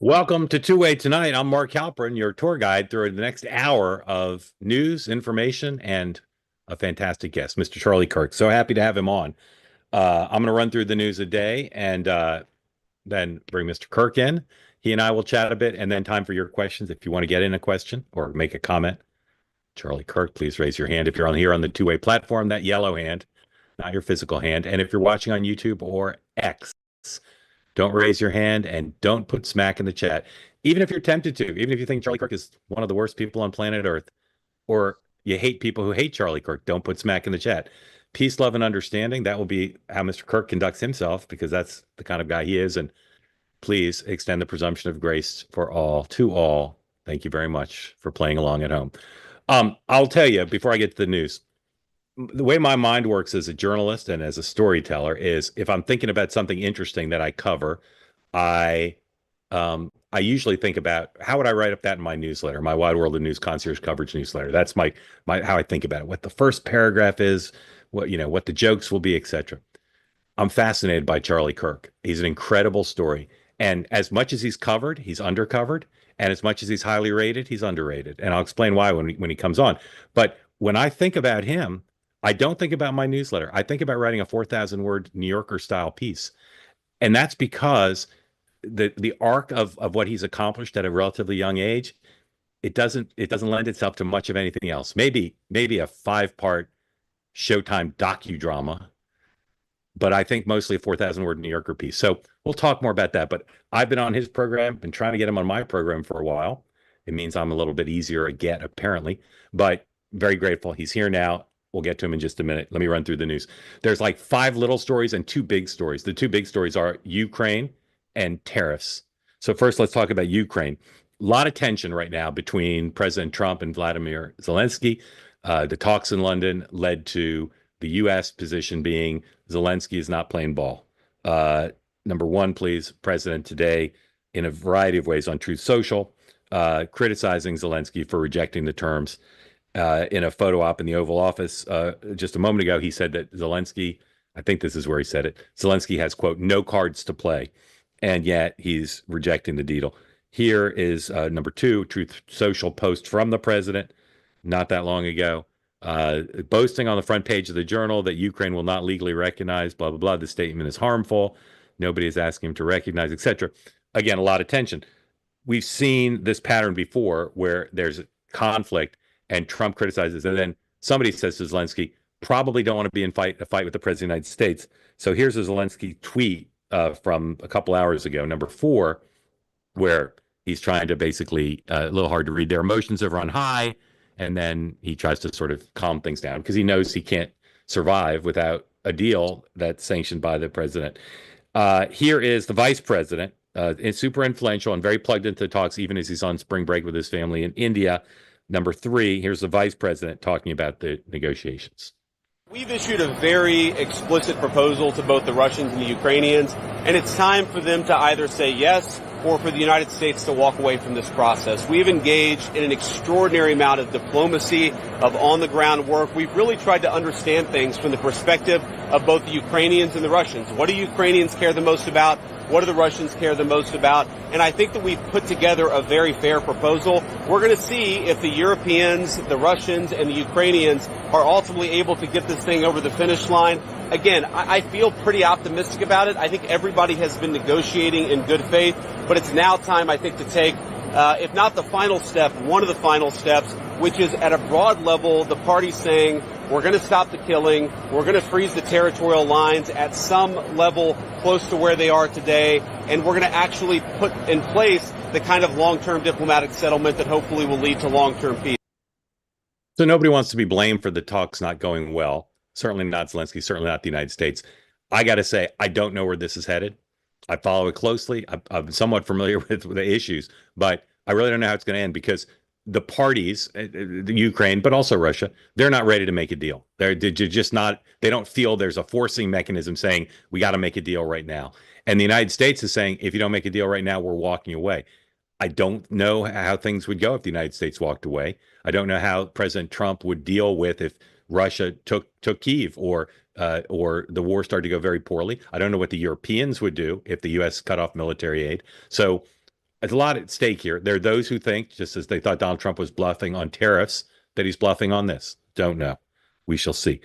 Welcome to Two Way Tonight. I'm Mark Halperin, your tour guide through the next hour of news, information, and a fantastic guest, Mr. Charlie Kirk. So happy to have him on. I'm going to run through the news a day and then bring Mr. Kirk in. He and I will chat a bit, and then time for your questions. If you want to get in a question or make a comment, Charlie Kirk, please raise your hand. If you're on here on the Two Way platform, that yellow hand, not your physical hand. And if you're watching on YouTube or X, don't raise your hand and don't put smack in the chat. Even if you're tempted to, even if you think Charlie Kirk is one of the worst people on planet Earth, or you hate people who hate Charlie Kirk, don't put smack in the chat. Peace, love, and understanding. That will be how Mr. Kirk conducts himself because that's the kind of guy he is. And please extend the presumption of grace for all, to all. Thank you very much for playing along at home. I'll tell you before I get to the news, the way my mind works as a journalist and as a storyteller is if I'm thinking about something interesting that I cover, I I usually think about how would I write up that in my newsletter, my Wide World of News concierge coverage newsletter. That's my how I think about it. What the first paragraph is, what the jokes will be, etc. I'm fascinated by Charlie Kirk. He's an incredible story. And as much as he's covered, he's undercovered. And as much as he's highly rated, he's underrated. And I'll explain why when he comes on. But when I think about him, I don't think about my newsletter. I think about writing a 4,000 word New Yorker style piece. And that's because the arc of what he's accomplished at a relatively young age, it doesn't lend itself to much of anything else. Maybe a 5-part Showtime docudrama, but I think mostly a 4,000 word New Yorker piece. So we'll talk more about that. But I've been on his program, been trying to get him on my program for a while. It means I'm a little bit easier to get, apparently, but very grateful. He's here now. We'll get to him in just a minute. Let me run through the news. There's like 5 little stories and 2 big stories. The 2 big stories are Ukraine and tariffs. So first, let's talk about Ukraine. A lot of tension right now between President Trump and Vladimir Zelensky. The talks in London led to the U.S. position being Zelensky is not playing ball. Number one, please, President today, in a variety of ways on Truth Social, criticizing Zelensky for rejecting the terms. In a photo op in the Oval Office just a moment ago, he said that Zelensky, I think this is where he said it, Zelensky has, quote, no cards to play, and yet he's rejecting the deal. Here is number 2, Truth Social post from the president not that long ago, boasting on the front page of the Journal that Ukraine will not legally recognize, blah, blah, blah. The statement is harmful. Nobody is asking him to recognize, etc. Again, a lot of tension. We've seen this pattern before where there's a conflict and Trump criticizes, and then somebody says to Zelensky, probably don't want to be in a fight with the president of the United States. So here's a Zelensky tweet from a couple hours ago, number 4, where he's trying to basically, a little hard to read, their emotions are on high, and then he tries to sort of calm things down because he knows he can't survive without a deal that's sanctioned by the president. Here is the vice president. It's super influential and very plugged into the talks, even as he's on spring break with his family in India. Number 3, here's the vice president talking about the negotiations. We've issued a very explicit proposal to both the Russians and the Ukrainians, and it's time for them to either say yes or for the United States to walk away from this process. We've engaged in an extraordinary amount of diplomacy, of on-the-ground work. We've really tried to understand things from the perspective of both the Ukrainians and the Russians. What do Ukrainians care the most about? What do the Russians care the most about? And I think that we've put together a very fair proposal. We're going to see if the Europeans, the Russians, and the Ukrainians are ultimately able to get this thing over the finish line. Again, I feel pretty optimistic about it. I think everybody has been negotiating in good faith, but it's now time, I think, to take, if not the final step, one of the final steps, which is at a broad level, the parties saying, we're going to stop the killing, we're going to freeze the territorial lines at some level close to where they are today, and we're going to actually put in place the kind of long-term diplomatic settlement that hopefully will lead to long-term peace. So nobody wants to be blamed for the talks not going well. Certainly not Zelensky, certainly not the United States. I got to say, I don't know where this is headed. I follow it closely. I'm somewhat familiar with the issues, but I really don't know how it's going to end because the parties, the Ukraine, but also Russia, they're not ready to make a deal. They're just not, they don't feel there's a forcing mechanism saying, we got to make a deal right now. And the United States is saying, if you don't make a deal right now, we're walking away. I don't know how things would go if the United States walked away. I don't know how President Trump would deal with if Russia took Kyiv or the war started to go very poorly. I don't know what the Europeans would do if the U.S. cut off military aid. So there's a lot at stake here. There are those who think, just as they thought Donald Trump was bluffing on tariffs, that he's bluffing on this. Don't know. We shall see.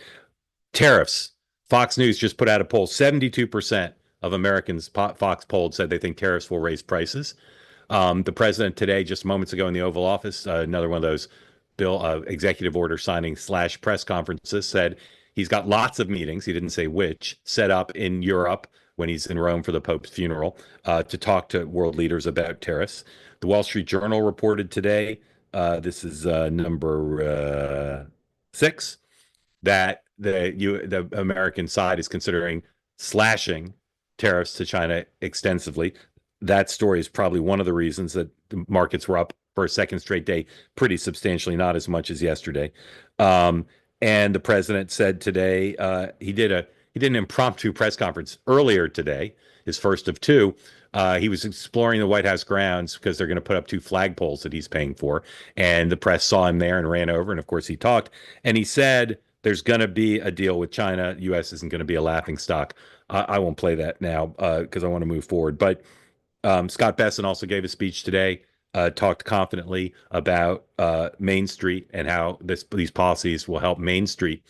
Tariffs. Fox News just put out a poll. 72% of Americans Fox polled said they think tariffs will raise prices. The president today, just moments ago in the Oval Office, another one of those executive order signing / press conferences, said he's got lots of meetings. He didn't say which, set up in Europe when he's in Rome for the Pope's funeral to talk to world leaders about tariffs. The Wall Street Journal reported today, this is number 6, that the American side is considering slashing tariffs to China extensively. That story is probably one of the reasons that the markets were up for a second straight day, pretty substantially, not as much as yesterday. And the president said today he did an impromptu press conference earlier today, his first of two. He was exploring the White House grounds because they're going to put up 2 flagpoles that he's paying for. And the press saw him there and ran over. And of course, he talked. And he said there's going to be a deal with China. U.S. isn't going to be a laughing stock. I won't play that now because I want to move forward. But Scott Bessent also gave a speech today, talked confidently about Main Street and how these policies will help Main Street.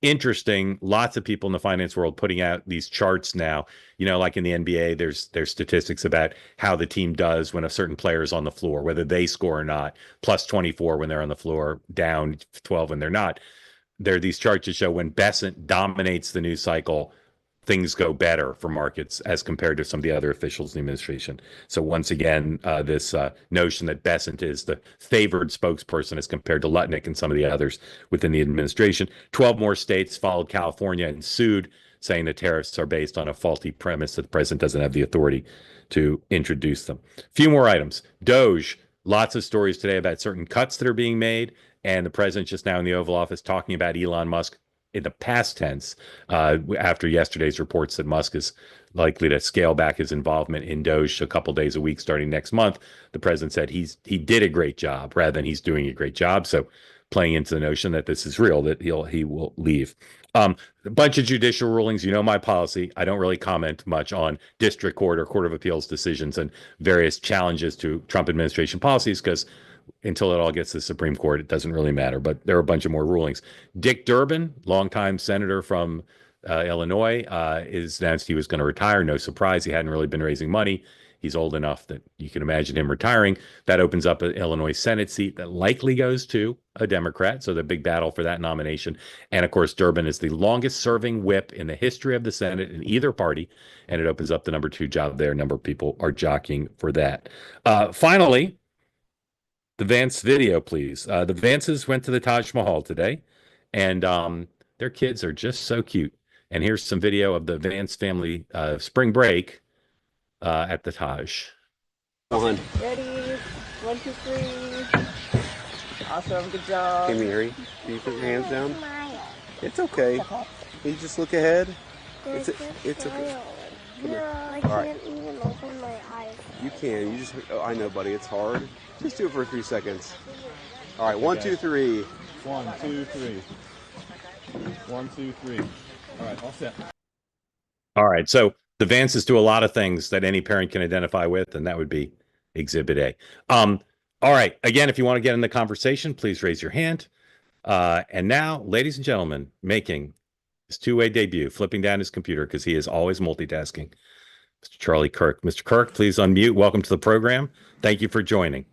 Interesting. Lots of people in the finance world putting out these charts now. Like in the NBA, there's statistics about how the team does when a certain player is on the floor, whether they score or not. Plus 24 when they're on the floor, down 12 when they're not. There are these charts that show when Bessent dominates the news cycle, things go better for markets as compared to some of the other officials in the administration. So once again, this notion that Bessent is the favored spokesperson as compared to Lutnick and some of the others within the administration. 12 more states followed California and sued, saying the tariffs are based on a faulty premise that the president doesn't have the authority to introduce them. A few more items. Doge, lots of stories today about certain cuts that are being made, and the president just now in the Oval Office talking about Elon Musk in the past tense, after yesterday's reports that Musk is likely to scale back his involvement in Doge a couple days a week starting next month. The president said he did a great job rather than he's doing a great job. So playing into the notion that this is real, that he will leave. A bunch of judicial rulings. My policy. I don't really comment much on district court or court of appeals decisions and various challenges to Trump administration policies because until it all gets to the Supreme Court, it doesn't really matter. But there are a bunch of more rulings. Dick Durbin, longtime senator from Illinois, is announced he was going to retire. No surprise. He hadn't really been raising money. He's old enough that you can imagine him retiring. That opens up an Illinois Senate seat that likely goes to a Democrat. So the big battle for that nomination. And of course, Durbin is the longest serving whip in the history of the Senate in either party. And it opens up the number 2 job there. A number of people are jockeying for that. Finally, the Vance video, please. The Vances went to the Taj Mahal today, and their kids are just so cute. And here's some video of the Vance family spring break at the Taj. One. Ready? 1, 2, 3. Awesome. Good job. Hey, Mary, can you put your hands down? It's okay. Can you just look ahead? It's okay. I All can't even open my eyes. You can. I know, buddy. It's hard. Just do it for 3 seconds. All right. 1, 2, 3. 1, 2, 3. 1, 2, 3. All right. All set. All right. So the Vances do a lot of things that any parent can identify with, and that would be Exhibit A. All right. Again, if you want to get in the conversation, please raise your hand. And now, ladies and gentlemen, making his two-way debut, flipping down his computer because he is always multitasking, Mr. Charlie Kirk. Mr. Kirk, please unmute. Welcome to the program. Thank you for joining.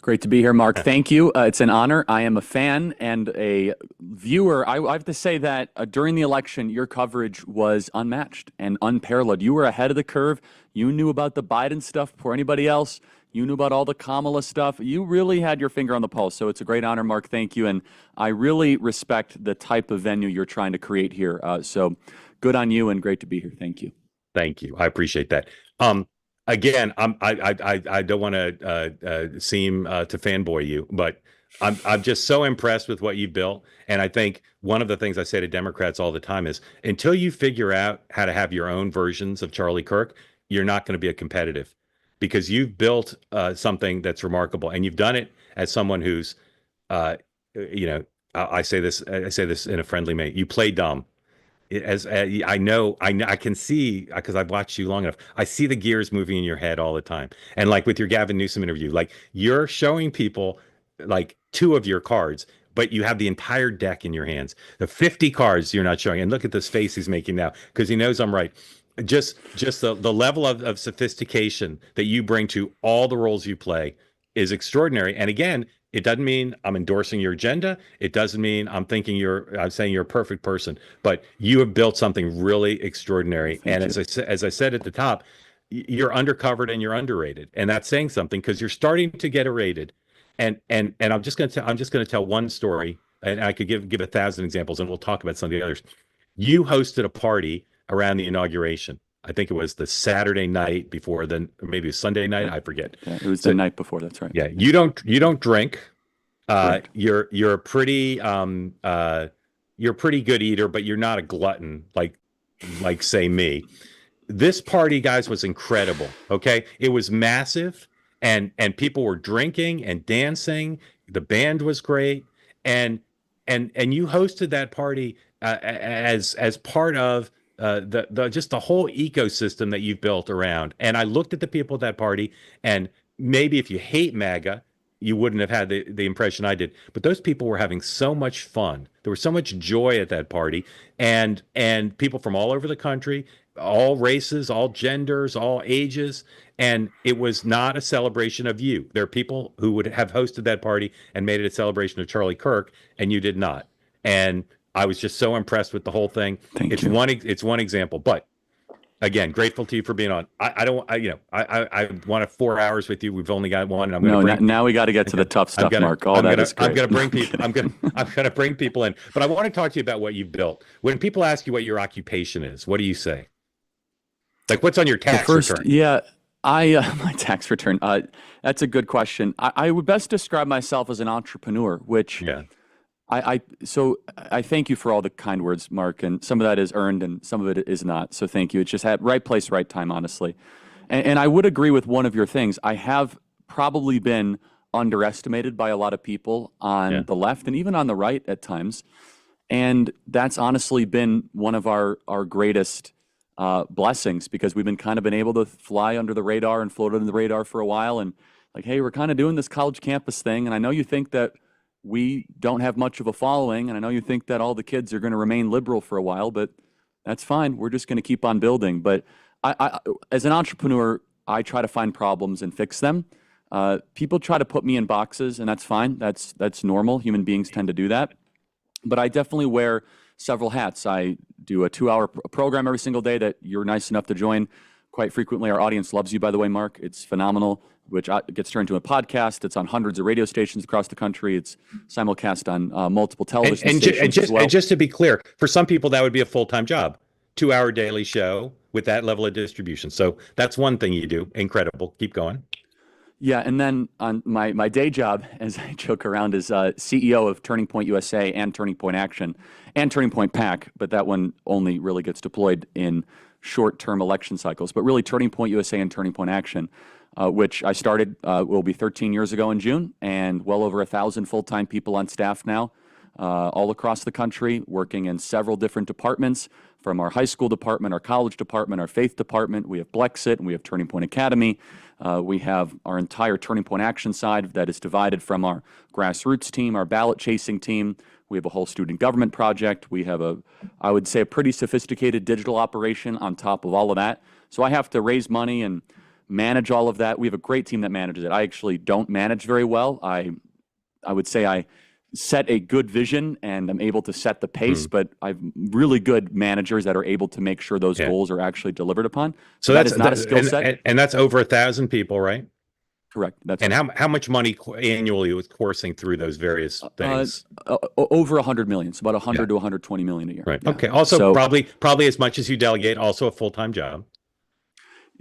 Great to be here, Mark. Thank you. It's an honor. I am a fan and a viewer. I have to say that during the election, your coverage was unmatched and unparalleled. You were ahead of the curve. You knew about the Biden stuff before anybody else. You knew about all the Kamala stuff. You really had your finger on the pulse. So it's a great honor, Mark. Thank you. And I really respect the type of venue you're trying to create here. So good on you and great to be here. Thank you. Thank you. I appreciate that. Again, I don't want to seem to fanboy you, but I'm just so impressed with what you built. And I think one of the things I say to Democrats all the time is until you figure out how to have your own versions of Charlie Kirk, you're not going to be a competitive because you've built something that's remarkable, and you've done it as someone who's, I say this in a friendly way. You play dumb. as I can see because I've watched you long enough. I see the gears moving in your head all the time. And like with your Gavin Newsom interview, like you're showing people like two of your cards, but you have the entire deck in your hands. The 50 cards you're not showing. And look at this face he's making now because he knows I'm right. Just the level of sophistication that you bring to all the roles you play is extraordinary. And again, it doesn't mean I'm endorsing your agenda. It doesn't mean I'm saying you're a perfect person, but you have built something really extraordinary. And as I said at the top, you're undercovered and you're underrated. And that's saying something because you're starting to get rated. And I'm just going to tell one story, and I could give 1,000 examples, and we'll talk about some of the others. You hosted a party around the inauguration. I think it was the Saturday night before, then maybe it was Sunday night. I forget. Yeah, it was the night before. That's right. Yeah, you don't drink. You're a pretty good eater, but you're not a glutton like say me. This party, guys, was incredible. Okay, it was massive, and people were drinking and dancing. The band was great, and you hosted that party as part of just the whole ecosystem that you've built around. And I looked at the people at that party, and maybe if you hate MAGA, you wouldn't have had the impression I did. But those people were having so much fun. There was so much joy at that party, and people from all over the country, all races, all genders, all ages. And it was not a celebration of you. There are people who would have hosted that party and made it a celebration of Charlie Kirk, and you did not. And I was just so impressed with the whole thing. It's one example, but again, grateful to you for being on. I want 4 hours with you. We've only got one. And now we got to get to the tough stuff, Mark. I'm gonna bring people. I'm gonna bring people in. But I want to talk to you about what you've built. When people ask you what your occupation is, what do you say? Like, what's on your tax return? Yeah, my tax return. That's a good question. I would best describe myself as an entrepreneur, which So I thank you for all the kind words, Mark, and some of that is earned and some of it is not. So thank you. It's just at right place, right time, honestly. And I would agree with one of your things. I have probably been underestimated by a lot of people on the left and even on the right at times. And that's honestly been one of our greatest blessings, because we've been able to fly under the radar and float under the radar for a while. And like, hey, we're kind of doing this college campus thing. And I know you think that we don't have much of a following, and I know you think that all the kids are going to remain liberal for a while, but that's fine. We're just going to keep on building. But I, as an entrepreneur, I try to find problems and fix them. People try to put me in boxes, and that's fine. That's normal. Human beings tend to do that. But I definitely wear several hats. I do a 2-hour program every single day that you're nice enough to join quite frequently. Our audience loves you, by the way, Mark. It's phenomenal, which gets turned into a podcast. It's on hundreds of radio stations across the country. It's simulcast on multiple television stations as well. And just to be clear, for some people, that would be a full-time job, 2-hour daily show with that level of distribution. So that's one thing you do. Incredible. Keep going. Yeah, and then on my day job, as I joke around, is CEO of Turning Point USA and Turning Point Action and Turning Point PAC, but that one only really gets deployed in short-term election cycles. But really, Turning Point USA and Turning Point Action, which I started, will be 13 years ago in June, and well over 1,000 full-time people on staff now, all across the country, working in several different departments, from our high school department, our college department, our faith department. We have Blexit, and we have Turning Point Academy. We have our entire Turning Point Action side that is divided from our grassroots team, our ballot chasing team. We have a whole student government project. We have I would say, a pretty sophisticated digital operation on top of all of that. So I have to raise money and manage all of that. We have a great team that manages it. I actually don't manage very well. I would say I set a good vision and I'm able to set the pace, but I've really good managers that are able to make sure those goals are actually delivered upon. So that is not a skill set. And that's over 1,000 people, right? Correct. And how much money annually was coursing through those various things? Over 100 million. So about 100 to 120 million a year. Right. Yeah. Okay. Also, probably as much as you delegate, also a full-time job.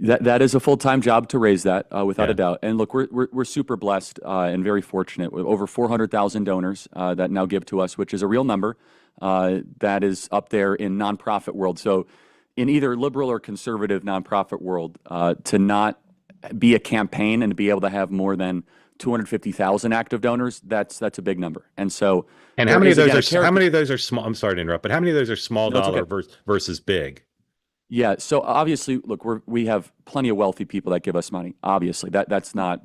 That is a full-time job to raise that, without a doubt. And look, we're super blessed and very fortunate with over 400,000 donors that now give to us, which is a real number that is up there in nonprofit world. So in either liberal or conservative nonprofit world, to not be a campaign and to be able to have more than 250,000 active donors, that's a big number. And so, And how many of those are how many of those are small? I'm sorry to interrupt, but how many of those are small No, it's dollar okay. versus big? Yeah. So obviously, look, we have plenty of wealthy people that give us money. Obviously, that's not,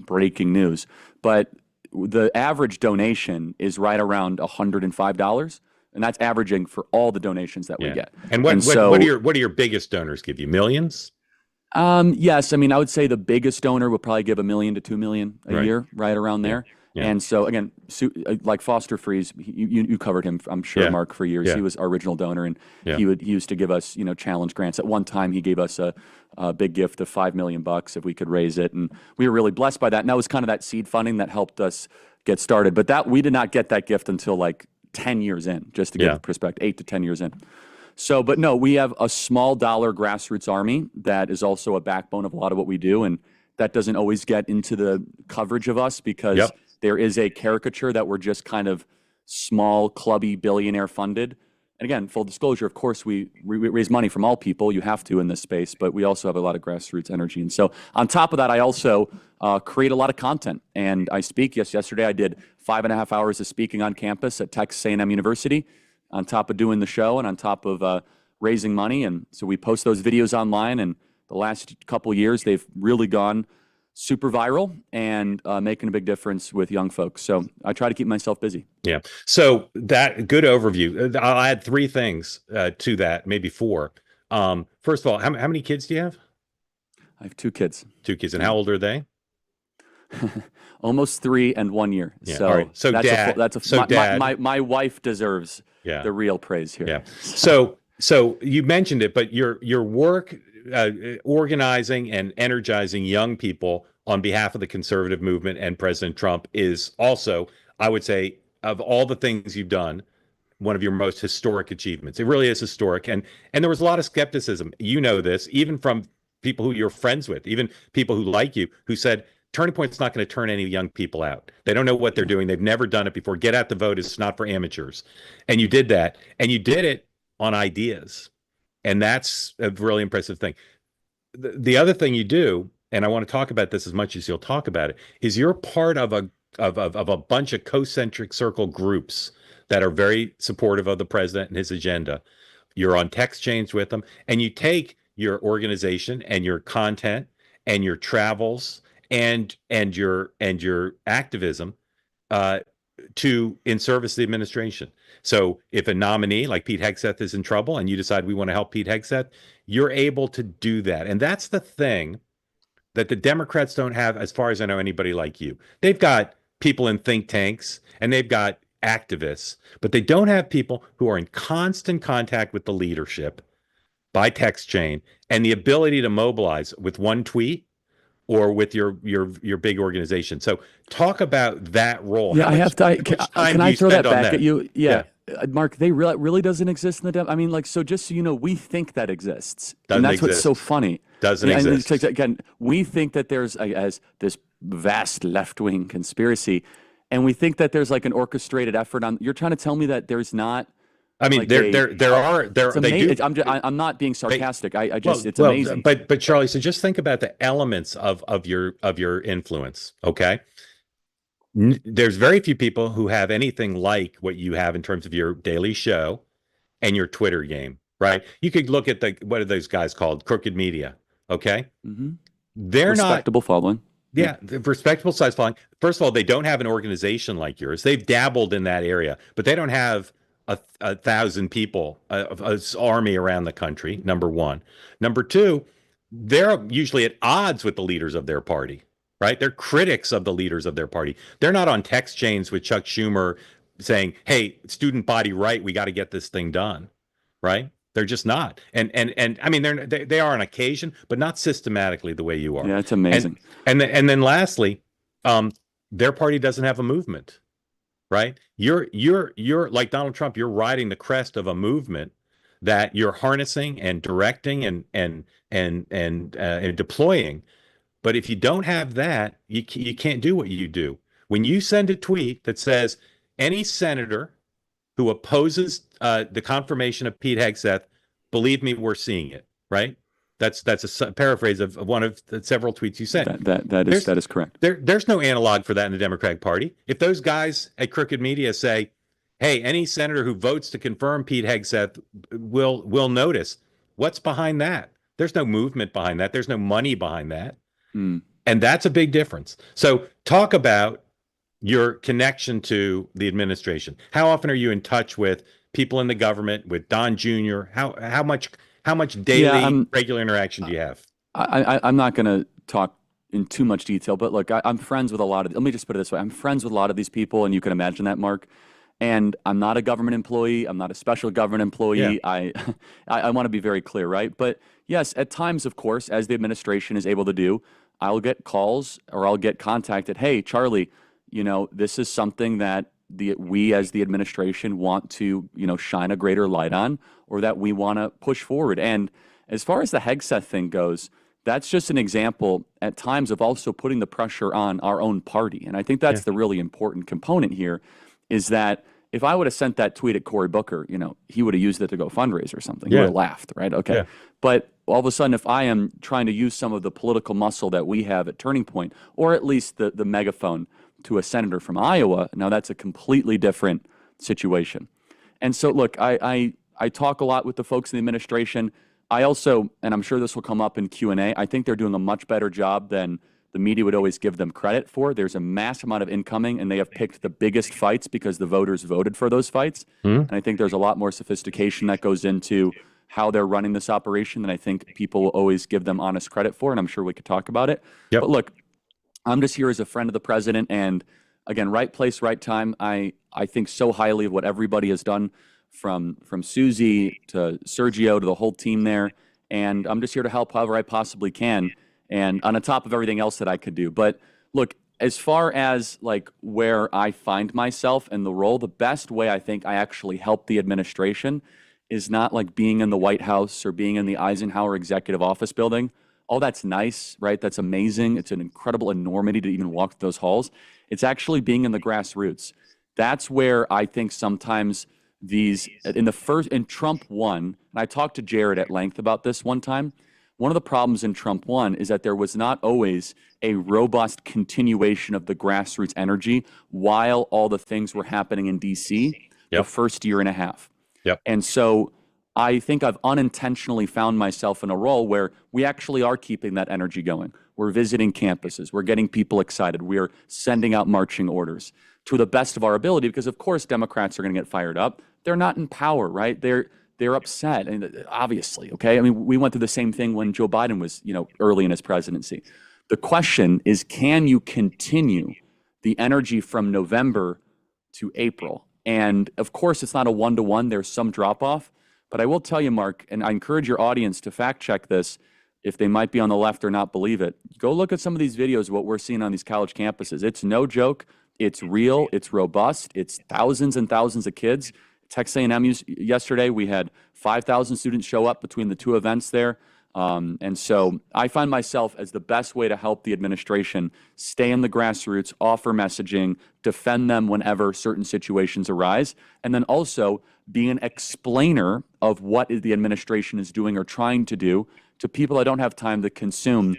breaking news, but the average donation is right around $105, and that's averaging for all the donations that we get. And what do your biggest donors give you? Millions? Yes, I mean, I would say the biggest donor would probably give $1 million to $2 million a year, right around there. Yeah. And so again, like Foster Freeze, you covered him, I'm sure, Mark, for years. He was our original donor, and he used to give us challenge grants. At one time, he gave us a big gift of $5 million if we could raise it, and we were really blessed by that. And that was kind of that seed funding that helped us get started. But that we did not get that gift until like 10 years in, just to give perspective, 8 to 10 years in. So, but no, we have a small dollar grassroots army that is also a backbone of a lot of what we do, and that doesn't always get into the coverage of us because there is a caricature that we're just kind of small, clubby, billionaire funded. And again, full disclosure, of course, we raise money from all people. You have to in this space, but we also have a lot of grassroots energy. And so on top of that, I also create a lot of content. And I speak. Yesterday I did 5.5 hours of speaking on campus at Texas A&M University, on top of doing the show and on top of raising money. And so we post those videos online, and the last couple of years, they've really gone super viral and making a big difference with young folks. So I try to keep myself busy. Yeah. So that good overview. I'll add 3 things to that, maybe 4. First of all, how many kids do you have? I have 2 kids. 2 kids. And how old are they? Almost 3 and 1 year. Yeah. So, all right. So Dad, my wife deserves the real praise here. Yeah. So you mentioned it, but your work organizing and energizing young people on behalf of the conservative movement and President Trump is also, I would say, of all the things you've done, one of your most historic achievements. It really is historic. And there was a lot of skepticism. You know this, even from people who you're friends with, even people who like you, who said, Turning Point's not going to turn any young people out. They don't know what they're doing. They've never done it before. Get out the vote is not for amateurs. And you did that. And you did it on ideas. And that's a really impressive thing. The other thing you do, and I want to talk about this as much as you'll talk about it, is you're part of a bunch of concentric circle groups that are very supportive of the president and his agenda. You're on text chains with them, and you take your organization and your content and your travels and your activism in service of the administration. So if a nominee like Pete Hegseth is in trouble and you decide we want to help Pete Hegseth, you're able to do that. And that's the thing that the Democrats don't have, as far as I know, anybody like you. They've got people in think tanks and they've got activists, but they don't have people who are in constant contact with the leadership by text chain and the ability to mobilize with one tweet or with your big organization. So talk about that role. Yeah, I have to. Can I throw that back at you? Yeah. Mark, they really doesn't exist in the I mean, like, so just so you know, we think that exists. Doesn't and that's exist. What's so funny. Doesn't exist. Again, we think that there's as this vast left-wing conspiracy, and we think that there's like an orchestrated effort on. You're trying to tell me that there's not. I mean, like I'm not being sarcastic. It's amazing. But Charlie, so just think about the elements of your influence. Okay. There's very few people who have anything like what you have in terms of your daily show and your Twitter game, right? You could look at what are those guys called? Crooked Media. Okay. Mm-hmm. They're respectable following. Yeah, respectable size following. First of all, they don't have an organization like yours. They've dabbled in that area, but they don't have a 1,000 people, an army around the country, number one. Number two, they're usually at odds with the leaders of their party, right? They're critics of the leaders of their party. They're not on text chains with Chuck Schumer saying, hey, student body right, we got to get this thing done, right? They're just not. And I mean, they are on occasion, but not systematically the way you are. Yeah, it's amazing. And then lastly, their party doesn't have a movement. Right? You're like Donald Trump, you're riding the crest of a movement that you're harnessing and directing and deploying. But if you don't have that, you can't do what you do. When you send a tweet that says any senator who opposes the confirmation of Pete Hegseth, believe me, we're seeing it, right? That's paraphrase of one of the several tweets you sent. That is correct. There's no analog for that in the Democratic Party. If those guys at Crooked Media say, "Hey, any senator who votes to confirm Pete Hegseth will notice," what's behind that? There's no movement behind that. There's no money behind that, and that's a big difference. So, talk about your connection to the administration. How often are you in touch with people in the government, with Don Jr.? How much daily regular interaction do you have? I'm not going to talk in too much detail, but look, I'm friends with a lot of. Let me just put it this way: I'm friends with a lot of these people, and you can imagine that, Mark. And I'm not a government employee. I'm not a special government employee. Yeah. I want to be very clear, right? But yes, at times, of course, as the administration is able to do, I'll get calls or I'll get contacted. Hey, Charlie, this is something that we as the administration want to, shine a greater light on, or that we want to push forward. And as far as the Hegseth thing goes, that's just an example at times of also putting the pressure on our own party. And I think that's the really important component here, is that if I would have sent that tweet at Cory Booker, he would have used it to go fundraise or something. He would have laughed, right? Okay. Yeah. But all of a sudden, if I am trying to use some of the political muscle that we have at Turning Point, or at least the megaphone to a senator from Iowa, now that's a completely different situation. And so, look, I talk a lot with the folks in the administration. I also, and I'm sure this will come up in Q&A, I think they're doing a much better job than the media would always give them credit for. There's a mass amount of incoming, and they have picked the biggest fights because the voters voted for those fights. And I think there's a lot more sophistication that goes into how they're running this operation than I think people will always give them honest credit for, and I'm sure we could talk about it. Yep. But look, I'm just here as a friend of the president, and again, right place, right time. I think so highly of what everybody has done, from Susie to Sergio to the whole team there, and I'm just here to help however I possibly can, and on the top of everything else that I could do. But look, as far as like where I find myself in the role, the best way I think I actually help the administration is not like being in the White House or being in the Eisenhower Executive Office building. Oh, that's nice, right? That's amazing. It's an incredible enormity to even walk through those halls. It's actually being in the grassroots. That's where I think sometimes in Trump 1, and I talked to Jared at length about this one time. One of the problems in Trump 1 is that there was not always a robust continuation of the grassroots energy while all the things were happening in D.C. the first year and a half. Yep. And so I think I've unintentionally found myself in a role where we actually are keeping that energy going. We're visiting campuses. We're getting people excited. We're sending out marching orders to the best of our ability, because of course Democrats are going to get fired up. They're not in power, right? They're upset, and obviously, okay? I mean, we went through the same thing when Joe Biden was, early in his presidency. The question is, can you continue the energy from November to April? And of course, it's not a one-to-one. There's some drop-off. But I will tell you, Mark, and I encourage your audience to fact-check this if they might be on the left or not believe it. Go look at some of these videos of what we're seeing on these college campuses. It's no joke. It's real. It's robust. It's thousands and thousands of kids. Texas A&M yesterday, we had 5,000 students show up between the two events there. And so I find myself as the best way to help the administration stay in the grassroots, offer messaging, defend them whenever certain situations arise, and then also be an explainer of what the administration is doing or trying to do to people that don't have time to consume,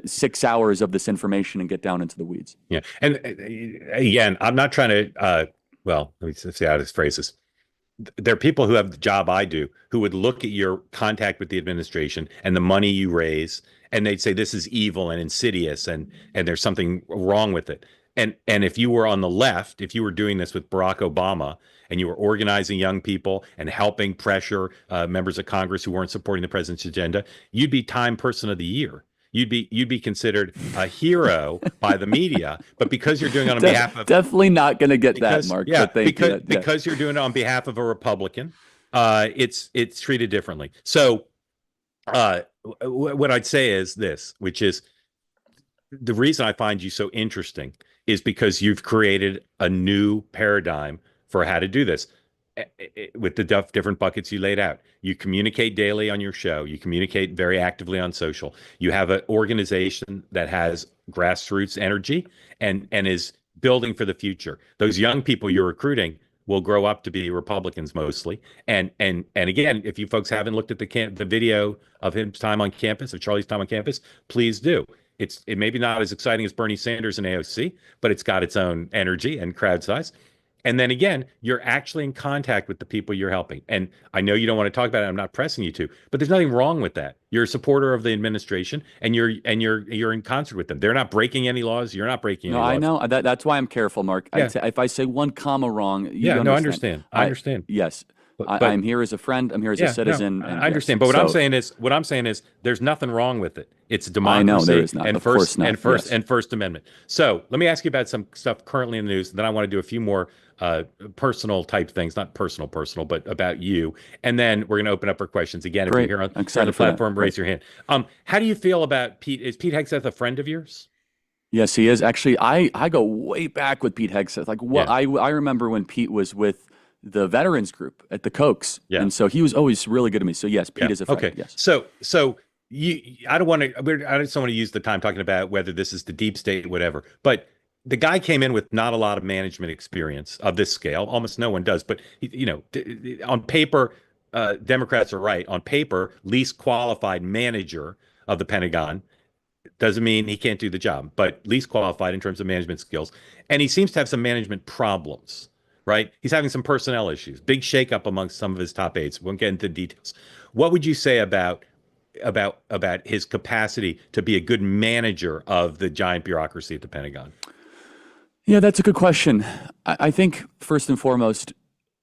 6 hours of this information and get down into the weeds. Yeah. And again, I'm not trying to, let me see how this phrases. There are people who have the job I do who would look at your contact with the administration and the money you raise, and they'd say this is evil and insidious, and there's something wrong with it. And if you were on the left, if you were doing this with Barack Obama and you were organizing young people and helping pressure members of Congress who weren't supporting the president's agenda, you'd be Time Person of the Year. You'd be considered a hero by the media, but because you're doing it on behalf of definitely not going to get that, Mark. Because you're doing it on behalf of a Republican, it's treated differently. So, what I'd say is this, which is the reason I find you so interesting is because you've created a new paradigm for how to do this. With the different buckets you laid out. You communicate daily on your show. You communicate very actively on social. You have an organization that has grassroots energy and is building for the future. Those young people you're recruiting, will grow up to be Republicans mostly. And again, if you folks haven't looked at the video of his time on campus, of Charlie's time on campus, please do. It may be not as exciting as Bernie Sanders and AOC, but it's got its own energy and crowd size. And then again, you're actually in contact with the people you're helping. And I know you don't want to talk about it. I'm not pressing you to, but there's nothing wrong with that. You're a supporter of the administration, and you're in concert with them. They're not breaking any laws. You're not breaking any laws. I know that's why I'm careful, Mark. Yeah. If I say one comma wrong, you I understand. I understand. Yes. But I'm here as a friend. I'm here as a citizen. I understand. But what I'm saying is there's nothing wrong with it. It's democracy. I know there is not. And of course not. And First Amendment. So let me ask you about some stuff currently in the news. Then I want to do a few more personal type things, not personal, but about you. And then we're going to open up for questions. Again, if you're here on the platform, raise your hand. How do you feel about Pete? Is Pete Hegseth a friend of yours? Yes, he is. Actually, I go way back with Pete Hegseth. Like I remember when Pete was with the veterans group at the Cokes. Yeah. And so he was always really good to me. So yes, Pete is a friend. Okay. Yes. So I just don't want to use the time talking about whether this is the deep state, whatever, but the guy came in with not a lot of management experience of this scale. Almost no one does, but on paper, Democrats are right. On paper, least qualified manager of the Pentagon. Doesn't mean he can't do the job, but least qualified in terms of management skills. And he seems to have some management problems. Right? He's having some personnel issues, big shakeup amongst some of his top aides. Won't get into details. What would you say about his capacity to be a good manager of the giant bureaucracy at the Pentagon? Yeah, that's a good question. I think first and foremost,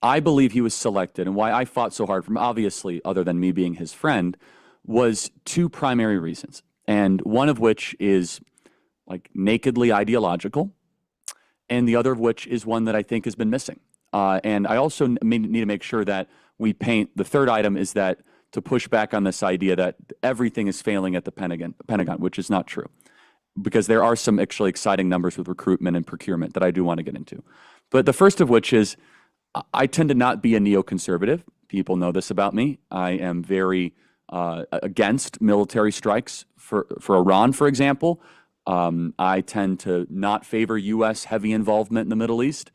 I believe he was selected, and why I fought so hard for him, obviously, other than me being his friend, was two primary reasons. And one of which is like nakedly ideological, and the other of which is one that I think has been missing. And I also need to make sure that we paint, the third item is that to push back on this idea that everything is failing at the Pentagon, which is not true. Because there are some actually exciting numbers with recruitment and procurement that I do want to get into. But the first of which is, I tend to not be a neoconservative. People know this about me. I am very against military strikes for Iran, for example. I tend to not favor U.S. heavy involvement in the Middle East.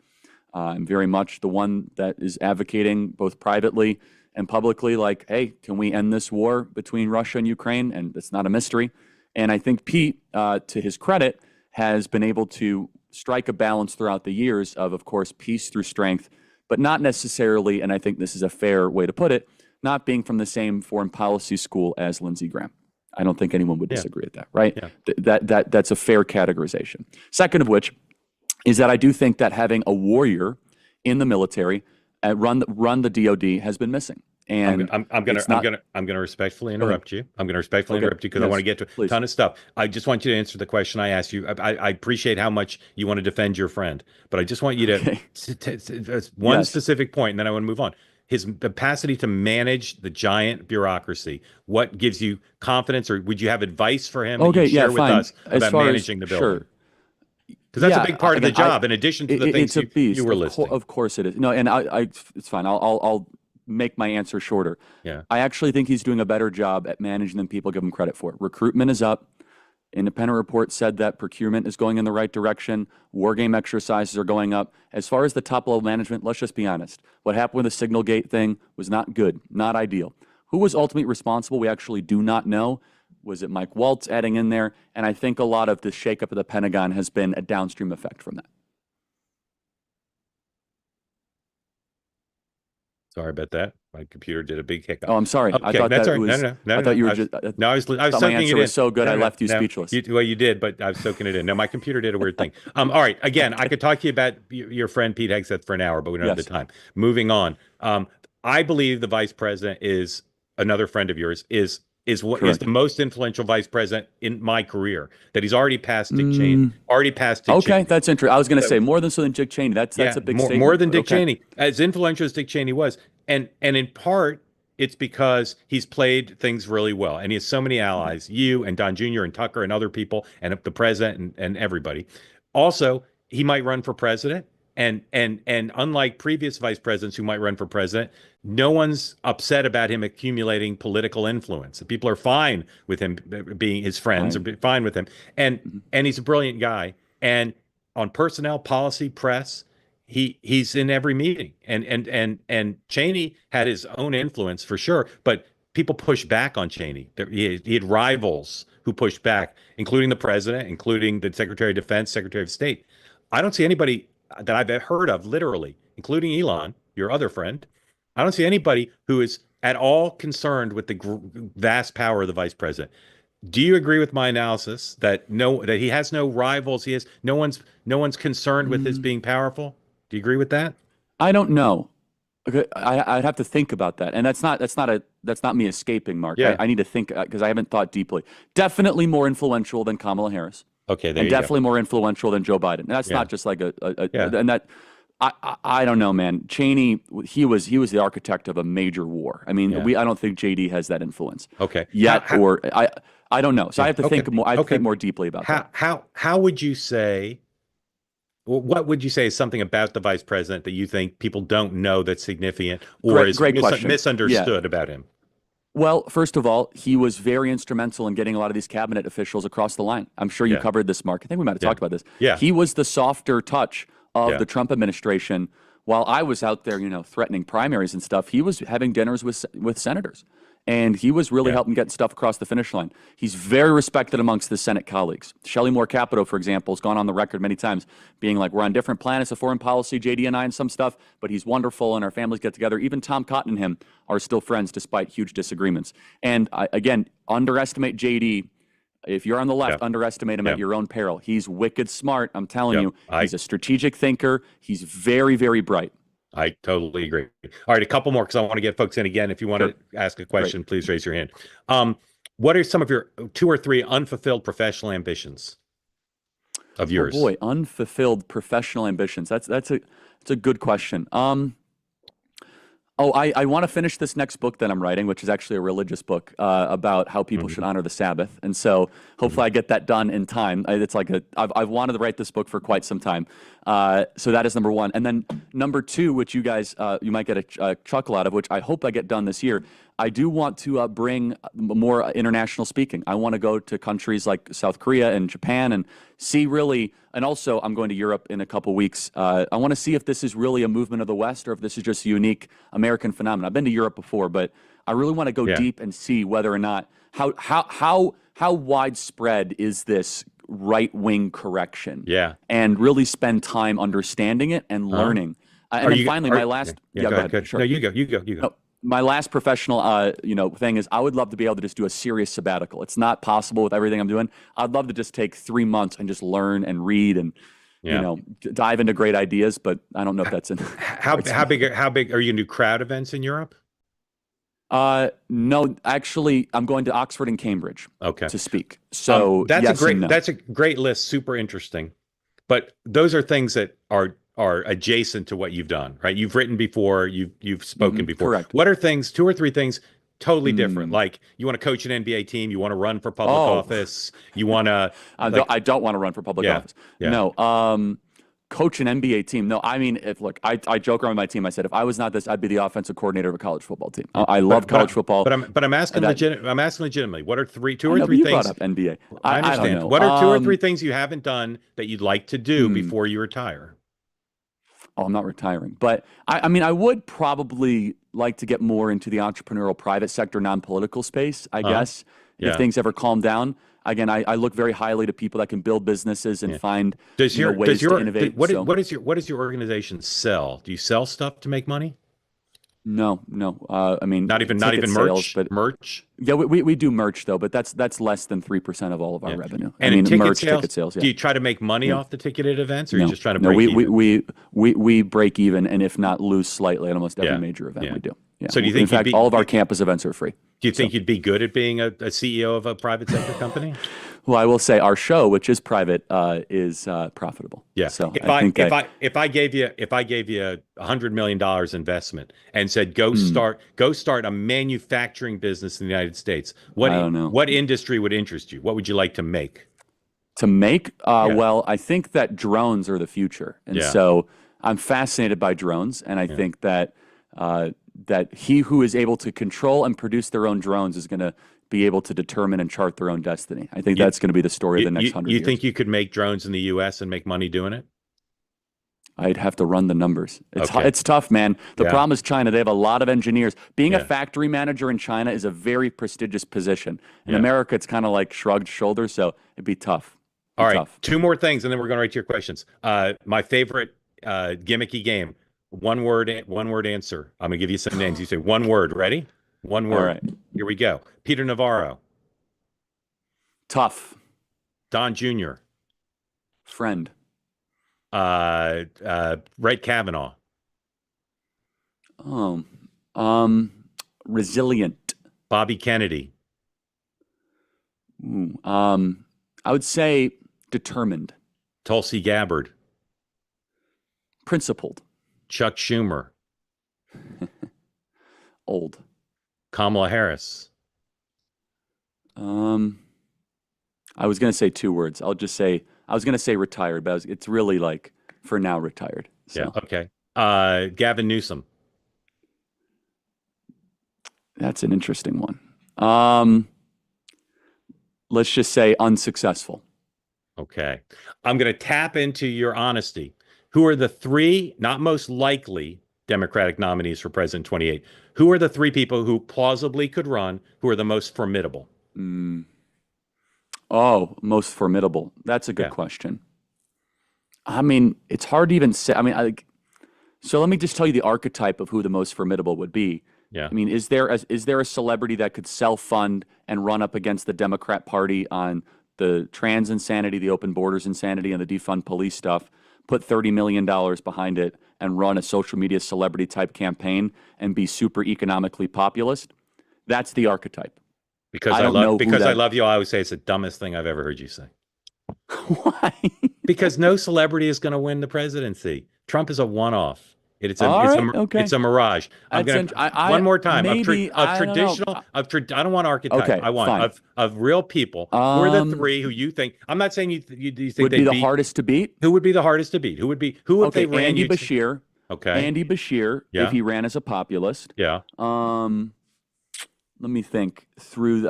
I'm very much the one that is advocating both privately and publicly, like, hey, can we end this war between Russia and Ukraine? And it's not a mystery. And I think Pete, to his credit, has been able to strike a balance throughout the years of course, peace through strength, but not necessarily, and I think this is a fair way to put it, not being from the same foreign policy school as Lindsey Graham. I don't think anyone would disagree with that, right? Yeah. That's a fair categorization. Second of which is that I do think that having a warrior in the military run the DoD has been missing. And I'm gonna respectfully interrupt you. I'm gonna respectfully interrupt you because I want to get to a ton of stuff. I just want you to answer the question I asked you. I appreciate how much you want to defend your friend, but I just want you to one specific point, and then I want to move on. His capacity to manage the giant bureaucracy. What gives you confidence, or would you have advice for him that you share with us about managing the building? Sure. Because that's a big part of the job, in addition to the things you were listing. Of course it is. No, and it's fine. I'll make my answer shorter. Yeah. I actually think he's doing a better job at managing than people give him credit for. Recruitment is up. Independent report said that procurement is going in the right direction. War game exercises are going up. As far as the top level management, let's just be honest. What happened with the Signal Gate thing was not good, not ideal. Who was ultimately responsible? We actually do not know. Was it Mike Waltz adding in there? And I think a lot of the shakeup of the Pentagon has been a downstream effect from that. Sorry about that. My computer did a big hiccup. Oh, I'm sorry. Okay, I thought that's that right. was. No, I thought you were just. No, I was soaking my answer it in. was so good, I left you speechless. Well, you did, but I was soaking it in. No, my computer did a weird thing. All right. Again, I could talk to you about your friend Pete Hegseth for an hour, but we don't have the time. Moving on. I believe the vice president is another friend of yours. Is the most influential vice president in my career. That he's already passed Dick Cheney. Okay, that's interesting. I was going to say more than Dick Cheney. That's a big statement. More than Dick Cheney. As influential as Dick Cheney was, and in part, it's because he's played things really well, and he has so many allies, you and Don Jr. and Tucker and other people, and the president and everybody. Also, he might run for president, and unlike previous vice presidents who might run for president, no one's upset about him accumulating political influence. People are fine with him being his friends, are fine with him, and he's a brilliant guy. And on personnel, policy, press, he's in every meeting, and Cheney had his own influence for sure, but people pushed back on Cheney. He had rivals who pushed back, including the president, including the Secretary of Defense, Secretary of State. I don't see anybody that I've heard of, literally, including Elon, your other friend. I don't see anybody who is at all concerned with the vast power of the vice president. Do you agree with my analysis that that he has no rivals? He has no one's concerned with his being powerful. Do you agree with that? I don't know. Okay, I'd have to think about that, and that's not me escaping, Mark. Yeah. I need to think because I haven't thought deeply. Definitely more influential than Kamala Harris. Okay, there and you definitely go. more influential than Joe Biden. And that's not just like and that I don't know, man. Cheney, he was the architect of a major war. I mean, I don't think JD has that influence. Okay. Yet, I don't know. So I have to think more. I have to think more deeply about that. How would you say? What would you say is something about the vice president that you think people don't know that's significant or is misunderstood about him? Well, first of all, he was very instrumental in getting a lot of these cabinet officials across the line. I'm sure you covered this, Mark. I think we might have talked about this. Yeah. He was the softer touch of the Trump administration. While I was out there, threatening primaries and stuff, he was having dinners with senators. And he was really helping get stuff across the finish line. He's very respected amongst the Senate colleagues. Shelley Moore Capito, for example, has gone on the record many times being like, we're on different planets of foreign policy, JD and I, and some stuff, but he's wonderful and our families get together. Even Tom Cotton and him are still friends despite huge disagreements. And again, underestimate JD. If you're on the left, underestimate him at your own peril. He's wicked smart. I'm telling you, he's a strategic thinker. He's very, very bright. I totally agree. All right, a couple more because I want to get folks in again. If you want to ask a question, please raise your hand. What are some of your 2 or 3 unfulfilled professional ambitions of yours? Oh boy, unfulfilled professional ambitions. That's a good question. I want to finish this next book that I'm writing, which is actually a religious book about how people should honor the Sabbath. And so hopefully I get that done in time. It's like I've wanted to write this book for quite some time. So that is number 1. And then number 2, which you guys, you might get a chuckle out of, which I hope I get done this year. I do want to bring more international speaking. I want to go to countries like South Korea and Japan and see really, and also I'm going to Europe in a couple weeks. I want to see if this is really a movement of the West or if this is just a unique American phenomenon. I've been to Europe before, but I really want to go deep and see whether or not how widespread is this right-wing correction. Yeah. And really spend time understanding it and learning. And then finally, my last. Go ahead. Sure. No, you go. No, my last professional, thing is I would love to be able to just do a serious sabbatical. It's not possible with everything I'm doing. I'd love to just take 3 months and just learn and read and, dive into great ideas. But I don't know if that's in. How big are you going to do crowd events in Europe? No, actually, I'm going to Oxford and Cambridge. to speak. So that's a great list. Super interesting. But those are things that are adjacent to what you've done, right? You've written before, you've spoken before. Correct. What are things, 2 or 3 things totally different? Like you want to coach an NBA team, you want to run for public office, you want to I don't want to run for public office. No. Coach an NBA team. No, I mean, I joke around with my team. I said, if I was not this, I'd be the offensive coordinator of a college football team. I love college football. But I'm asking legitimately. What are 2 or 3 you things? Brought up NBA. I understand. don't know. What are 2 or 3 things you haven't done that you'd like to do before you retire? Oh, I'm not retiring, but I mean, I would probably like to get more into the entrepreneurial private sector, non-political space, I guess, if things ever calm down. Again, I look very highly to people that can build businesses and find ways to innovate. What does your organization sell? Do you sell stuff to make money? No. I mean, not even merch. Sales, but merch. Yeah, we do merch though, but that's less than 3% of all of our revenue. And ticket sales. Do you try to make money off the ticketed events, or are you just trying to break even? We break even, and if not lose slightly at almost every major event we do. Yeah. So do you think, in fact, all of our campus events are free? Do you think you'd be good at being a CEO of a private sector company? Well, I will say our show, which is private, is profitable. Yeah. So if I gave you $100 million investment and said go start a manufacturing business in the United States, what industry would interest you? What would you like to make? Well, I think that drones are the future, and so I'm fascinated by drones, and I think that that he who is able to control and produce their own drones is going to be able to determine and chart their own destiny. I think that's going to be the story of the next 100 years. You think you could make drones in the U.S. and make money doing it? I'd have to run the numbers. Okay. It's tough, man. The Yeah. problem is China. They have a lot of engineers. Being Yeah. a factory manager in China is a very prestigious position. In Yeah. America, it's kind of like shrugged shoulders, so it'd be tough. All right, Tough. 2 more things, and then we're going right to your questions. My favorite gimmicky game: one word answer. I'm going to give you some names. You say one word. Ready? One word. All right. Here we go. Peter Navarro, Tough. Don Jr., Friend. Brett Kavanaugh, Resilient. Bobby Kennedy, Ooh, I would say determined. Tulsi Gabbard, Principled. Chuck Schumer, Old. Kamala Harris. I was going to say 2 words. I was going to say retired, but it's really like for now retired. So. Yeah. Okay. Gavin Newsom. That's an interesting one. Let's just say unsuccessful. Okay. I'm going to tap into your honesty. Who are the 3 not most likely Democratic nominees for President 28? Who are the 3 people who plausibly could run, who are the most formidable? Oh, most formidable. That's a good question. I mean, it's hard to even say. I mean, so let me just tell you the archetype of who the most formidable would be. Yeah. I mean, is there a celebrity that could self-fund and run up against the Democrat Party on the trans insanity, the open borders insanity, and the defund police stuff, put $30 million behind it, and run a social media celebrity type campaign and be super economically populist? That's the archetype. Because I love you, I always say it's the dumbest thing I've ever heard you say. Why? Because no celebrity is going to win the presidency. Trump is a one-off. It's a mirage. I'm going to one more time. Maybe, I don't want archetype. Okay, I want of real people. Who are the 3 who you think? I'm not saying you think would be the hardest to beat. Who would be the hardest to beat? Who if they ran Andy Bashir. Okay. Andy Bashir, Yeah. if he ran as a populist. Yeah. Let me think through.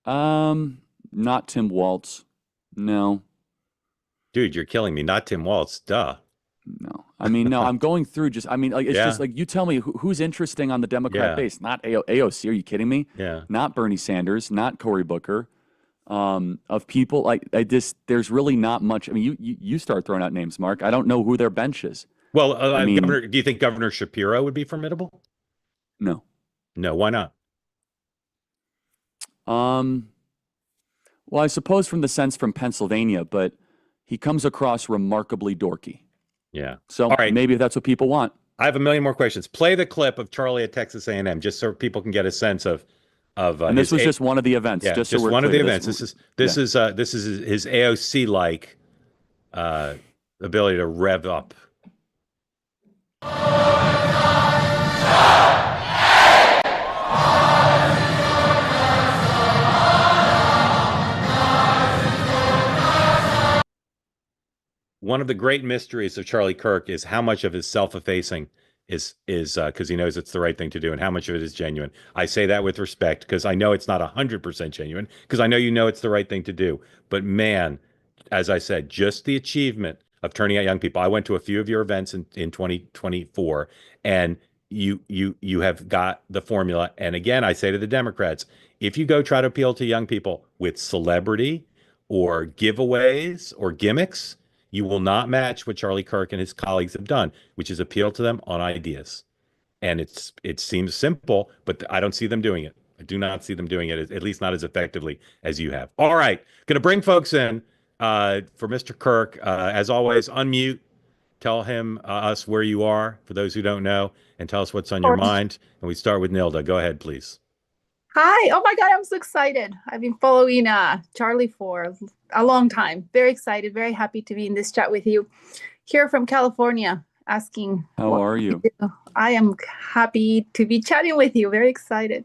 Not Tim Walz. No. Dude, you're killing me. Not Tim Walz. Duh. No. I mean, no, I'm going through just, it's just like, you tell me who's interesting on the Democrat base. Not AOC. Are you kidding me? Yeah. Not Bernie Sanders, not Cory Booker. Of people there's really not much. I mean, you start throwing out names, Mark. I don't know who their bench is. Well, do you think Governor Shapiro would be formidable? No. No, why not? Well, I suppose from the sense from Pennsylvania, but he comes across remarkably dorky. Yeah. So all right, maybe that's what people want. I have a million more questions. Play the clip of Charlie at Texas A&M, just so people can get a sense of. And this was just one of the events. Yeah, just one of the events. This is his AOC like ability to rev up. One of the great mysteries of Charlie Kirk is how much of his self-effacing is because he knows it's the right thing to do, and how much of it is genuine. I say that with respect because I know it's not 100% genuine, because I know it's the right thing to do. But man, as I said, just the achievement of turning out young people. I went to a few of your events in 2024, and you have got the formula. And again, I say to the Democrats, if you go try to appeal to young people with celebrity or giveaways or gimmicks, you will not match what Charlie Kirk and his colleagues have done, which is appeal to them on ideas. And it seems simple, but I don't see them doing it. I do not see them doing it, at least not as effectively as you have. All right, going to bring folks in for Mr. Kirk. As always, unmute. Tell us where you are, for those who don't know, and tell us what's on your mind. And we start with Nilda. Go ahead, please. Hi. Oh my God, I'm so excited. I've been following Charlie for a long time. Very excited, very happy to be in this chat with you. Here from California, asking. How are you? I am happy to be chatting with you. Very excited.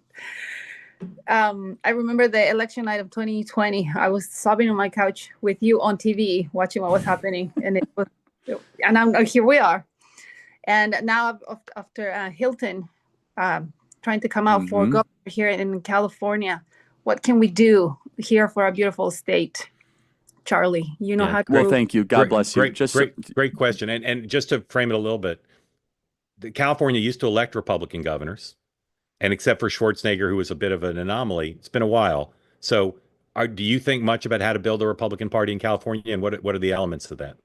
I remember the election night of 2020. I was sobbing on my couch with you on TV, watching what was happening, and here we are. And now after Hilton trying to come out for governor here in California, what can we do here for our beautiful state Charlie. You know Yeah. how to. Well, thank you. God bless you. Great question. And just to frame it a little bit, California used to elect Republican governors, and except for Schwarzenegger, who was a bit of an anomaly, it's been a while. So, do you think much about how to build a Republican Party in California, and what are the elements of that?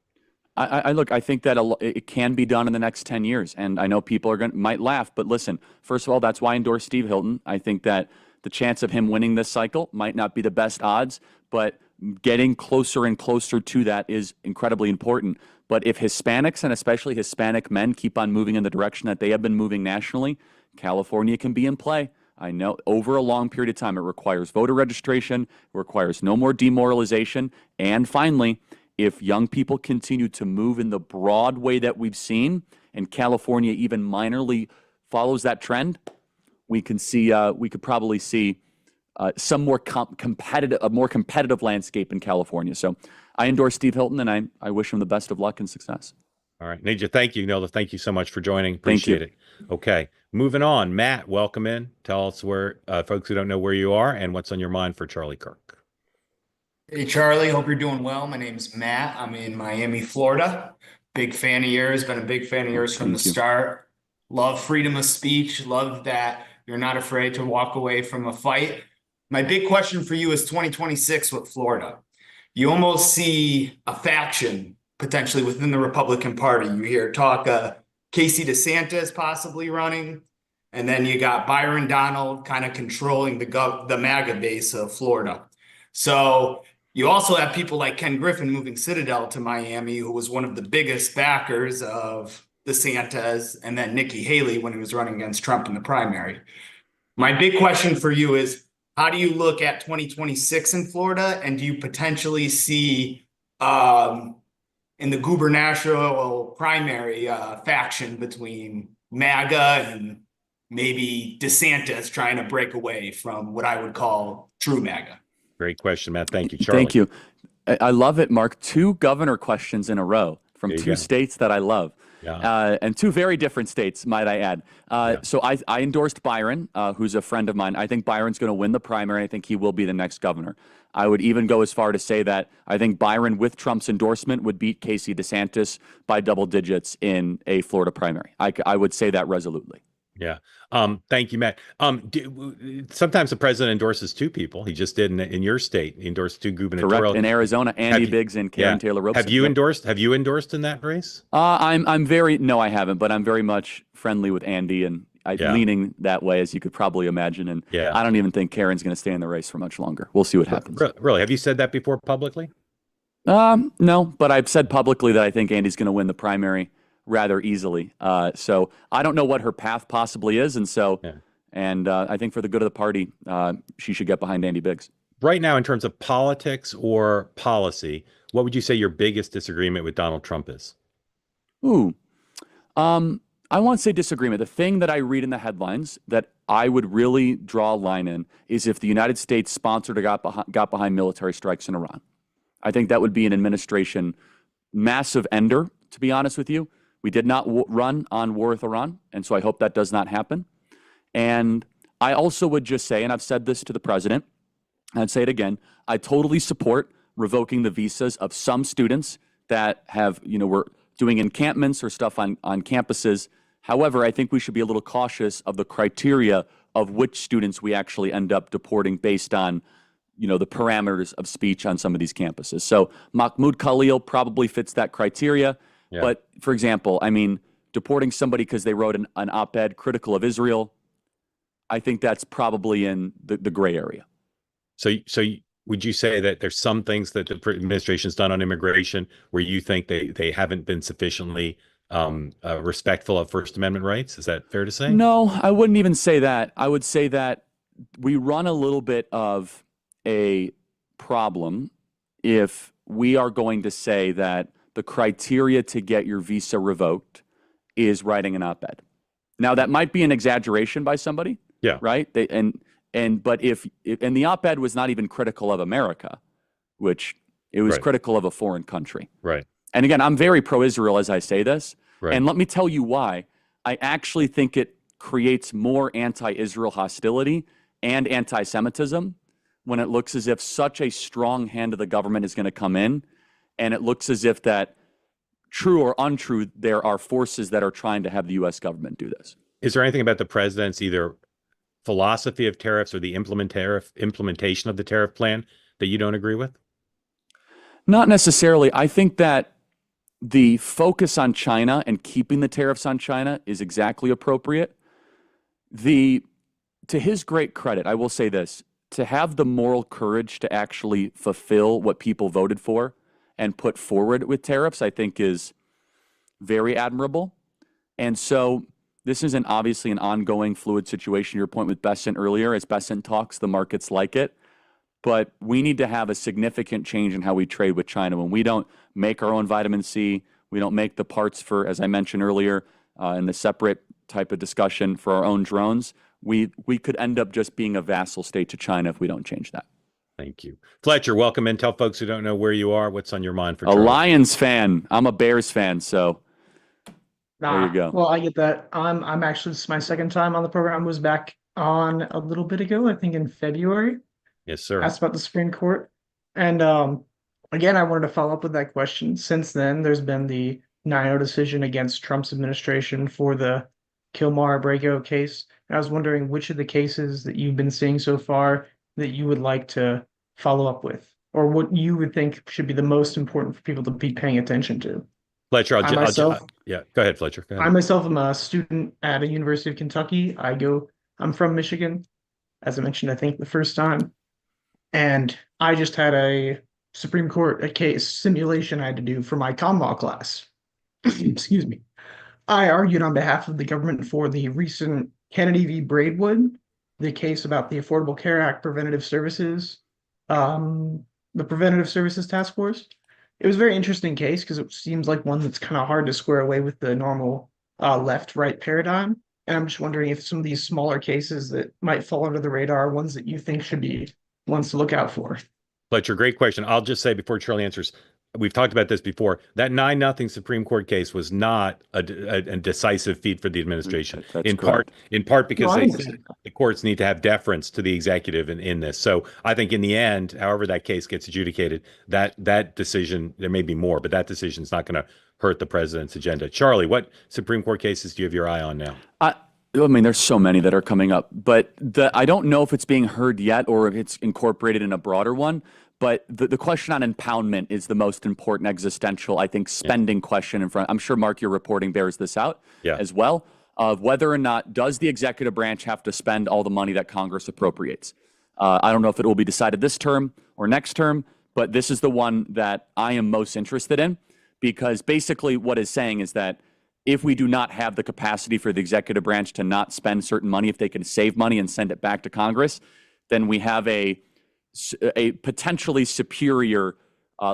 I look, I think that it can be done in the next 10 years. And I know people might laugh, but listen, first of all, that's why I endorse Steve Hilton. I think that the chance of him winning this cycle might not be the best odds, but getting closer and closer to that is incredibly important. But if Hispanics, and especially Hispanic men, keep on moving in the direction that they have been moving nationally, California can be in play. I know over a long period of time, it requires voter registration, it requires no more demoralization, and finally, if young people continue to move in the broad way that we've seen, and California even minorly follows that trend, we could probably see some more a more competitive landscape in California. So I endorse Steve Hilton, and I wish him the best of luck and success. All right, Nija, thank you. Nola, thank you so much for joining. Appreciate it. Okay, moving on. Matt, welcome in. Tell us where folks who don't know where you are and what's on your mind for Charlie Kirk. Hey, Charlie. Hope you're doing well. My name's Matt. I'm in Miami, Florida. Big fan of yours. Been a big fan of yours from the start. Love freedom of speech. Love that you're not afraid to walk away from a fight. My big question for you is 2026 with Florida. You almost see a faction potentially within the Republican Party. You hear talk of Casey DeSantis possibly running, and then you got Byron Donald kind of controlling the MAGA base of Florida. So you also have people like Ken Griffin moving Citadel to Miami, who was one of the biggest backers of DeSantis, and then Nikki Haley when he was running against Trump in the primary. My big question for you is, how do you look at 2026 in Florida, and do you potentially see in the gubernatorial primary faction between MAGA and maybe DeSantis trying to break away from what I would call true MAGA? Great question, Matt. Thank you, Charlie. Thank you. I love it, Mark. 2 governor questions in a row from 2 states that I love. Yeah. And 2 very different states, might I add. So I endorsed Byron, who's a friend of mine. I think Byron's going to win the primary. I think he will be the next governor. I would even go as far to say that I think Byron, with Trump's endorsement, would beat Casey DeSantis by double digits in a Florida primary. I would say that resolutely. Yeah. Thank you, Matt. Sometimes the president endorses 2 people. He just did in your state. He endorsed 2 gubernatorial. Correct. In Arizona, Andy Biggs and Karen Taylor Robson. Have you endorsed? Have you endorsed in that race? No, I haven't, but I'm very much friendly with Andy, and I'm leaning that way, as you could probably imagine. And I don't even think Karen's going to stay in the race for much longer. We'll see what happens. Really? Have you said that before publicly? No, but I've said publicly that I think Andy's going to win the primary rather easily. So I don't know what her path possibly is. And so, I think for the good of the party, she should get behind Andy Biggs. Right now, in terms of politics or policy, what would you say your biggest disagreement with Donald Trump is? I won't say disagreement. The thing that I read in the headlines that I would really draw a line in is if the United States sponsored or got behind military strikes in Iran. I think that would be an administration massive ender, to be honest with you. We did not run on war with Iran, and so I hope that does not happen. And I also would just say, and I've said this to the president, and I'd say it again, I totally support revoking the visas of some students that have, were doing encampments or stuff on campuses. However, I think we should be a little cautious of the criteria of which students we actually end up deporting based on, the parameters of speech on some of these campuses. So Mahmoud Khalil probably fits that criteria. Yeah. But for example, deporting somebody because they wrote an op-ed critical of Israel, I think that's probably in the gray area. So would you say that there's some things that the administration's done on immigration where you think they haven't been sufficiently respectful of First Amendment rights? Is that fair to say? No, I wouldn't even say that. I would say that we run a little bit of a problem if we are going to say that the criteria to get your visa revoked is writing an op-ed. Now, that might be an exaggeration by somebody. Yeah. Right. But if the op-ed was not even critical of America, which it was critical of a foreign country. Right. And again, I'm very pro-Israel as I say this. Right. And let me tell you why. I actually think it creates more anti-Israel hostility and anti-Semitism when it looks as if such a strong hand of the government is going to come in, and it looks as if that, true or untrue, there are forces that are trying to have the U.S. government do this. Is there anything about the president's either philosophy of tariffs or the implementation of the tariff plan that you don't agree with? Not necessarily. I think that the focus on China and keeping the tariffs on China is exactly appropriate. To his great credit, I will say this, to have the moral courage to actually fulfill what people voted for and put forward with tariffs, I think is very admirable. And so this is obviously an ongoing fluid situation. Your point with Bessent earlier, as Bessent talks, the markets like it. But we need to have a significant change in how we trade with China. When we don't make our own vitamin C, we don't make the parts for, as I mentioned earlier, in the separate type of discussion for our own drones, we could end up just being a vassal state to China if we don't change that. Thank you. Fletcher, welcome in. Tell folks who don't know where you are, what's on your mind for A Charlie. Lions fan. I'm a Bears fan, so there you go. Well, I get that. I'm actually, this is my second time on the program. Was back on a little bit ago, I think in February. Yes, sir. Asked about the Supreme Court. And again, I wanted to follow up with that question. Since then, there's been the 9-0 decision against Trump's administration for the Kilmar-Abrego case. And I was wondering which of the cases that you've been seeing so far that you would like to follow up with, or what you would think should be the most important for people to be paying attention to. Fletcher, yeah, go ahead, Fletcher. Go ahead. I myself am a student at a University of Kentucky. I'm from Michigan, as I mentioned, I think the first time. And I just had a Supreme Court case simulation I had to do for my common law class. Excuse me. I argued on behalf of the government for the recent Kennedy v. Braidwood, the case about the Affordable Care Act preventative services, the Preventative Services Task Force. It was a very interesting case because it seems like one that's kind of hard to square away with the normal left-right paradigm. And I'm just wondering if some of these smaller cases that might fall under the radar are ones that you think should be ones to look out for. Fletcher, great question. I'll just say before Charlie answers, we've talked about this before. That 9-0 Supreme Court case was not a decisive feat for the administration. That's in correct. part because No, I they understand. said the courts need to have deference to the executive in this. So I think in the end, however that case gets adjudicated, that decision, there may be more, but that decision is not going to hurt the president's agenda. Charlie, what Supreme Court cases do you have your eye on now? I mean, there's so many that are coming up, but I don't know if it's being heard yet or if it's incorporated in a broader one. But the question on impoundment is the most important existential, I think, spending question in front. I'm sure, Mark, your reporting bears this out as well, of whether or not does the executive branch have to spend all the money that Congress appropriates. I don't know if it will be decided this term or next term, but this is the one that I am most interested in, because basically what it's saying is that if we do not have the capacity for the executive branch to not spend certain money, if they can save money and send it back to Congress, then we have a potentially superior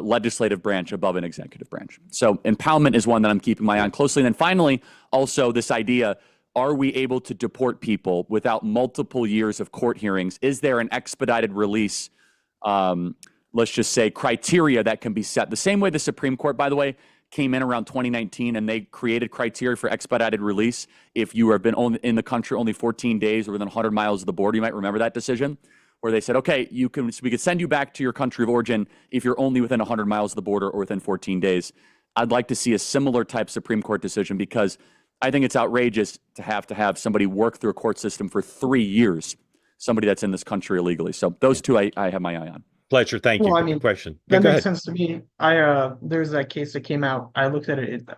legislative branch above an executive branch. So impoundment is one that I'm keeping my eye on closely. And then finally, also this idea, are we able to deport people without multiple years of court hearings? Is there an expedited release, let's just say, criteria that can be set? The same way the Supreme Court, by the way, came in around 2019 and they created criteria for expedited release. If you have been in the country only 14 days or within 100 miles of the border, you might remember that decision, where they said, okay, we could send you back to your country of origin if you're only within 100 miles of the border or within 14 days. I'd like to see a similar type Supreme Court decision, because I think it's outrageous to have somebody work through a court system for 3 years, somebody that's in this country illegally. So those two I have my eye on. Fletcher, thank you Well, for I mean, the question. That Go makes ahead. sense to me. There's that case that came out. I looked at it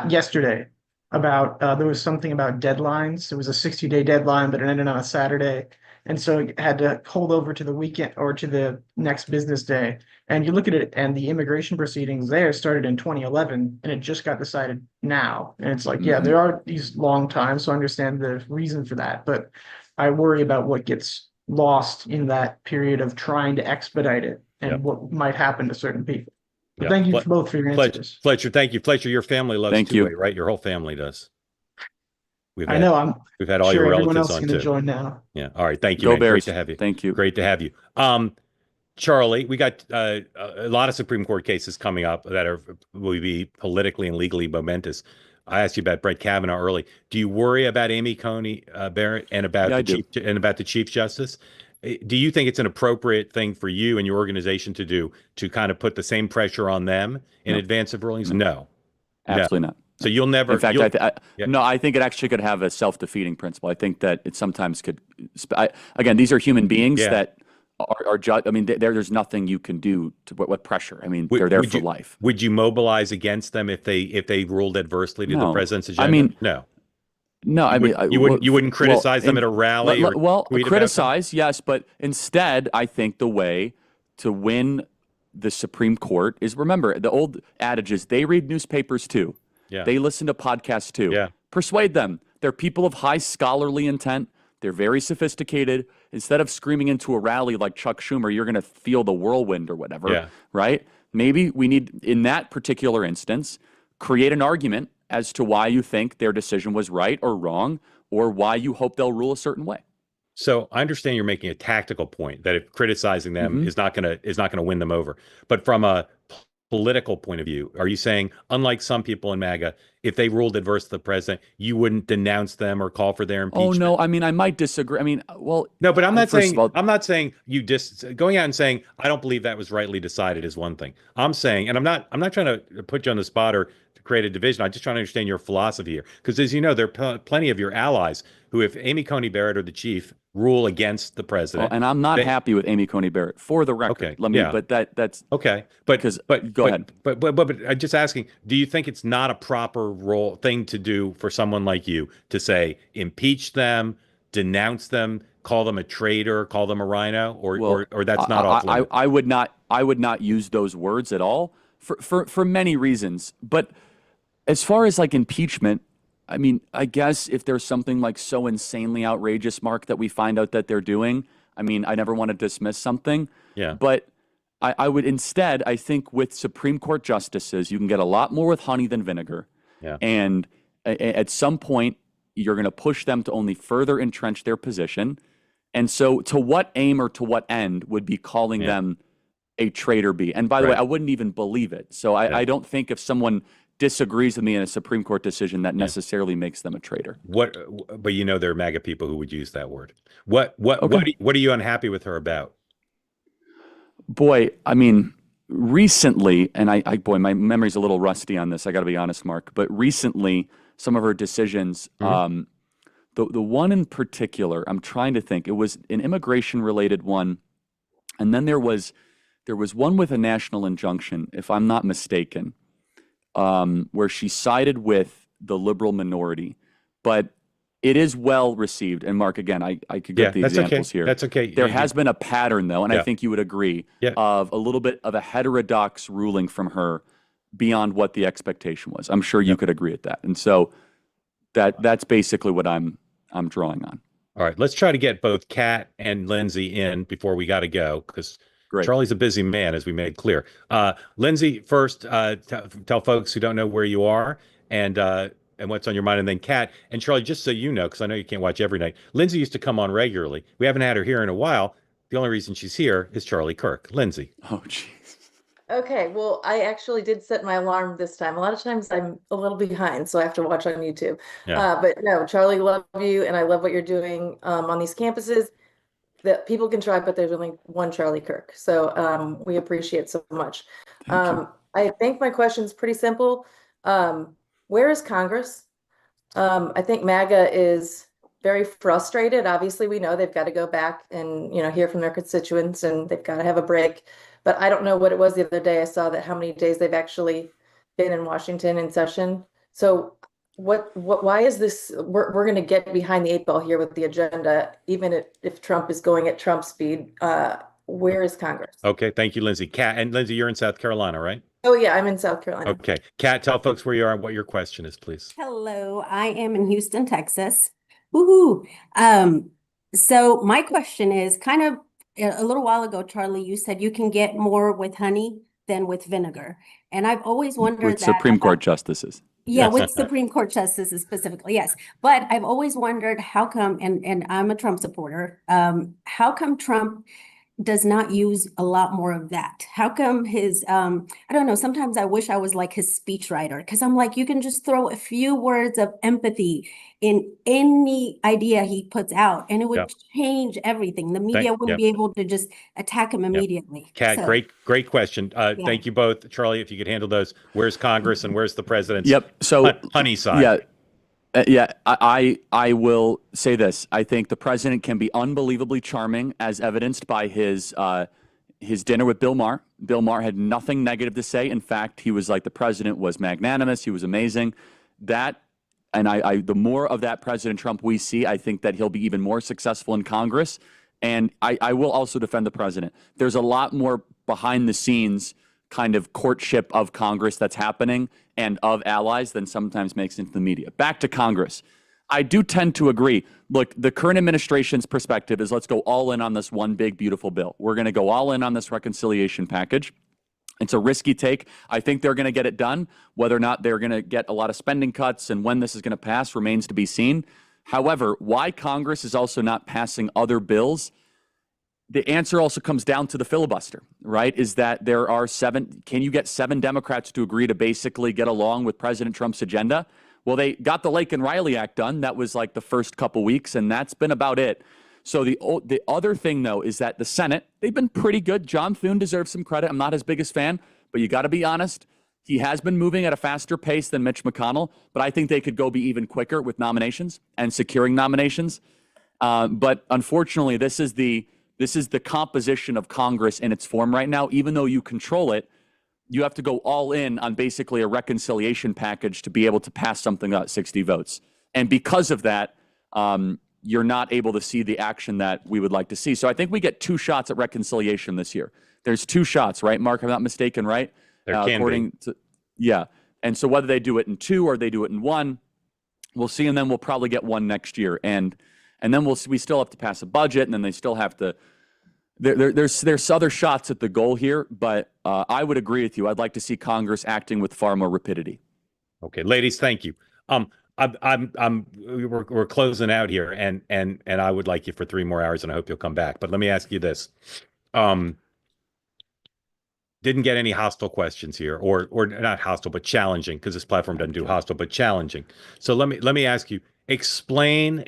yesterday about there was something about deadlines. It was a 60-day deadline, but it ended on a Saturday. And so it had to hold over to the weekend or to the next business day. And you look at it, and the immigration proceedings there started in 2011, and it just got decided now. And it's like, yeah, there are these long times, so I understand the reason for that. But I worry about what gets lost in that period of trying to expedite it and what might happen to certain people. But thank you both for your answers. Fletcher, thank you. Fletcher, your family loves Thank you. two-way, right? Your whole family does. We've had all your everyone relatives else on can too. join now. Yeah. All right. Thank you, Go man. Great Bears. to have you. Thank you. Great to have you. Charlie, we got a lot of Supreme Court cases coming up that will be politically and legally momentous. I asked you about Brett Kavanaugh early. Do you worry about Amy Coney Barrett and about the Chief Justice? do you think it's an appropriate thing for you and your organization to do to kind of put the same pressure on them in advance of rulings? No. Absolutely not. So you'll never. In fact, Yeah. no, I think it actually could have a self-defeating principle. I think that it sometimes could. Again, these are human beings Yeah. that are I mean, there's nothing you can do to what pressure. I mean, they're there for life. Would you mobilize against them if they ruled adversely to the president's agenda? I mean, no. No, I mean, you wouldn't criticize them at a rally. Criticize, yes, but instead, I think the way to win the Supreme Court is, remember, the old adage is they read newspapers too. Yeah. They listen to podcasts too. Yeah. Persuade them. They're people of high scholarly intent. They're very sophisticated. Instead of screaming into a rally like Chuck Schumer, you're going to feel the whirlwind or whatever, right? Maybe we need, in that particular instance, create an argument as to why you think their decision was right or wrong, or why you hope they'll rule a certain way. So I understand you're making a tactical point that if criticizing them is not going to win them over. But from a political point of view, are you saying, unlike some people in MAGA, if they ruled adverse to the president, you wouldn't denounce them or call for their impeachment? Oh no, I mean, I might disagree. I mean, well, no, but I'm not saying you going out and saying I don't believe that was rightly decided is one thing. I'm saying, and I'm not trying to put you on the spot or to create a division. I'm just trying to understand your philosophy here, because as you know, there are plenty of your allies who, if Amy Coney Barrett or the chief rule against the president, and I'm not happy with Amy Coney Barrett, for the record. Okay, let me. Yeah. But that's okay. But go ahead. But I'm just asking: do you think it's not a proper thing to do for someone like you to say impeach them, denounce them, call them a traitor, call them a rhino, or that's not off limits? I would not use those words at all for many reasons. But as far as like impeachment, I mean, I guess if there's something like so insanely outrageous, Mark, that we find out that they're doing, I mean, I never want to dismiss something. Yeah. But I would instead, I think with Supreme Court justices, you can get a lot more with honey than vinegar. Yeah. And at some point, you're going to push them to only further entrench their position. And so to what aim or to what end would be calling them a traitor be? And by the way, I wouldn't even believe it. So I don't think if someone disagrees with me in a Supreme Court decision that necessarily makes them a traitor. But you know, there are MAGA people who would use that word. What are you unhappy with her about? Boy, I mean, recently, and boy, my memory's a little rusty on this. I got to be honest, Mark. But recently, some of her decisions, the one in particular, I'm trying to think. It was an immigration-related one, and then there was one with a national injunction, if I'm not mistaken, where she sided with the liberal minority, but it is well received. And Mark, again, I could get the examples here. That's okay. There has been a pattern, though, and I think you would agree, of a little bit of a heterodox ruling from her beyond what the expectation was. I'm sure you could agree with that. And so that's basically what I'm drawing on. All right, let's try to get both Kat and Lindsay in before we got to go, because Charlie's a busy man, as we made clear. Lindsay, first, tell folks who don't know where you are and what's on your mind, and then Kat and Charlie. Just so you know, because I know you can't watch every night, Lindsay used to come on regularly. We haven't had her here in a while. The only reason she's here is Charlie Kirk. Lindsay. Oh, jeez. Okay, well, I actually did set my alarm this time. A lot of times I'm a little behind, so I have to watch on YouTube. But no, Charlie, love you, and I love what you're doing on these campuses. That people can try, but there's only one Charlie Kirk. So we appreciate so much. I think my question is pretty simple. Where is Congress? I think MAGA is very frustrated. Obviously, we know they've got to go back and hear from their constituents, and they've got to have a break. But I don't know what it was the other day. I saw that how many days they've actually been in Washington in session. So why is this? We're going to get behind the 8 ball here with the agenda, even if Trump is going at Trump speed. Where is Congress? Okay, thank you, Lindsay. Kat, and Lindsay, you're in South Carolina, right? Oh yeah, I'm in South Carolina. Okay, Kat, tell folks where you are and what your question is, please. Hello, I am in Houston, Texas. Woohoo! So my question is kind of a little while ago, Charlie, you said you can get more with honey than with vinegar, and I've always wondered with Supreme Court justices. Yeah, with Supreme Court justices specifically, yes. But I've always wondered how come, and I'm a Trump supporter, how come Trump does not use a lot more of that? How come his, I don't know, sometimes I wish I was like his speechwriter, because I'm like, you can just throw a few words of empathy in any idea he puts out, and it would change everything. The media wouldn't be able to just attack him immediately. Kat, So, great question. Thank you both. Charlie, if you could handle those. Where's Congress and where's the president's So honey side? I will say this. I think the president can be unbelievably charming, as evidenced by his dinner with Bill Maher. Bill Maher had nothing negative to say. In fact, he was like, the president was magnanimous. He was amazing. The more of that President Trump we see, I think that he'll be even more successful in Congress. And I will also defend the president. There's a lot more behind the scenes kind of courtship of Congress that's happening and of allies than sometimes makes into the media. Back to Congress. I do tend to agree. Look, the current administration's perspective is, let's go all in on this one big, beautiful bill. We're going to go all in on this reconciliation package. It's a risky take. I think they're going to get it done. Whether or not they're going to get a lot of spending cuts and when this is going to pass remains to be seen. However, why Congress is also not passing other bills, the answer also comes down to the filibuster, right? Is that there are can you get 7 Democrats to agree to basically get along with President Trump's agenda? Well, they got the Lake and Riley Act done. That was like the first couple weeks, and that's been about it. So the other thing, though, is that the Senate, they've been pretty good. John Thune deserves some credit. I'm not his biggest fan, but you got to be honest. He has been moving at a faster pace than Mitch McConnell, but I think they could go be even quicker with nominations and securing nominations. But unfortunately, this is the composition of Congress in its form right now. Even though you control it, you have to go all in on basically a reconciliation package to be able to pass something at 60 votes. And because of that, you're not able to see the action that we would like to see. So I think we get 2 shots at reconciliation this year. There's 2 shots, right, Mark? I'm not mistaken, right? There can be. And so whether they do it in 2 or they do it in 1, we'll see. And then we'll probably get 1 next year. And then we still have to pass a budget, and then they still have to. There's other shots at the goal here, but I would agree with you. I'd like to see Congress acting with far more rapidity. Okay, ladies, thank you. We're closing out here, and I would like you for 3 more hours, and I hope you'll come back. But let me ask you this: didn't get any hostile questions here, or not hostile, but challenging, because this platform doesn't do hostile, but challenging. So let me ask you: explain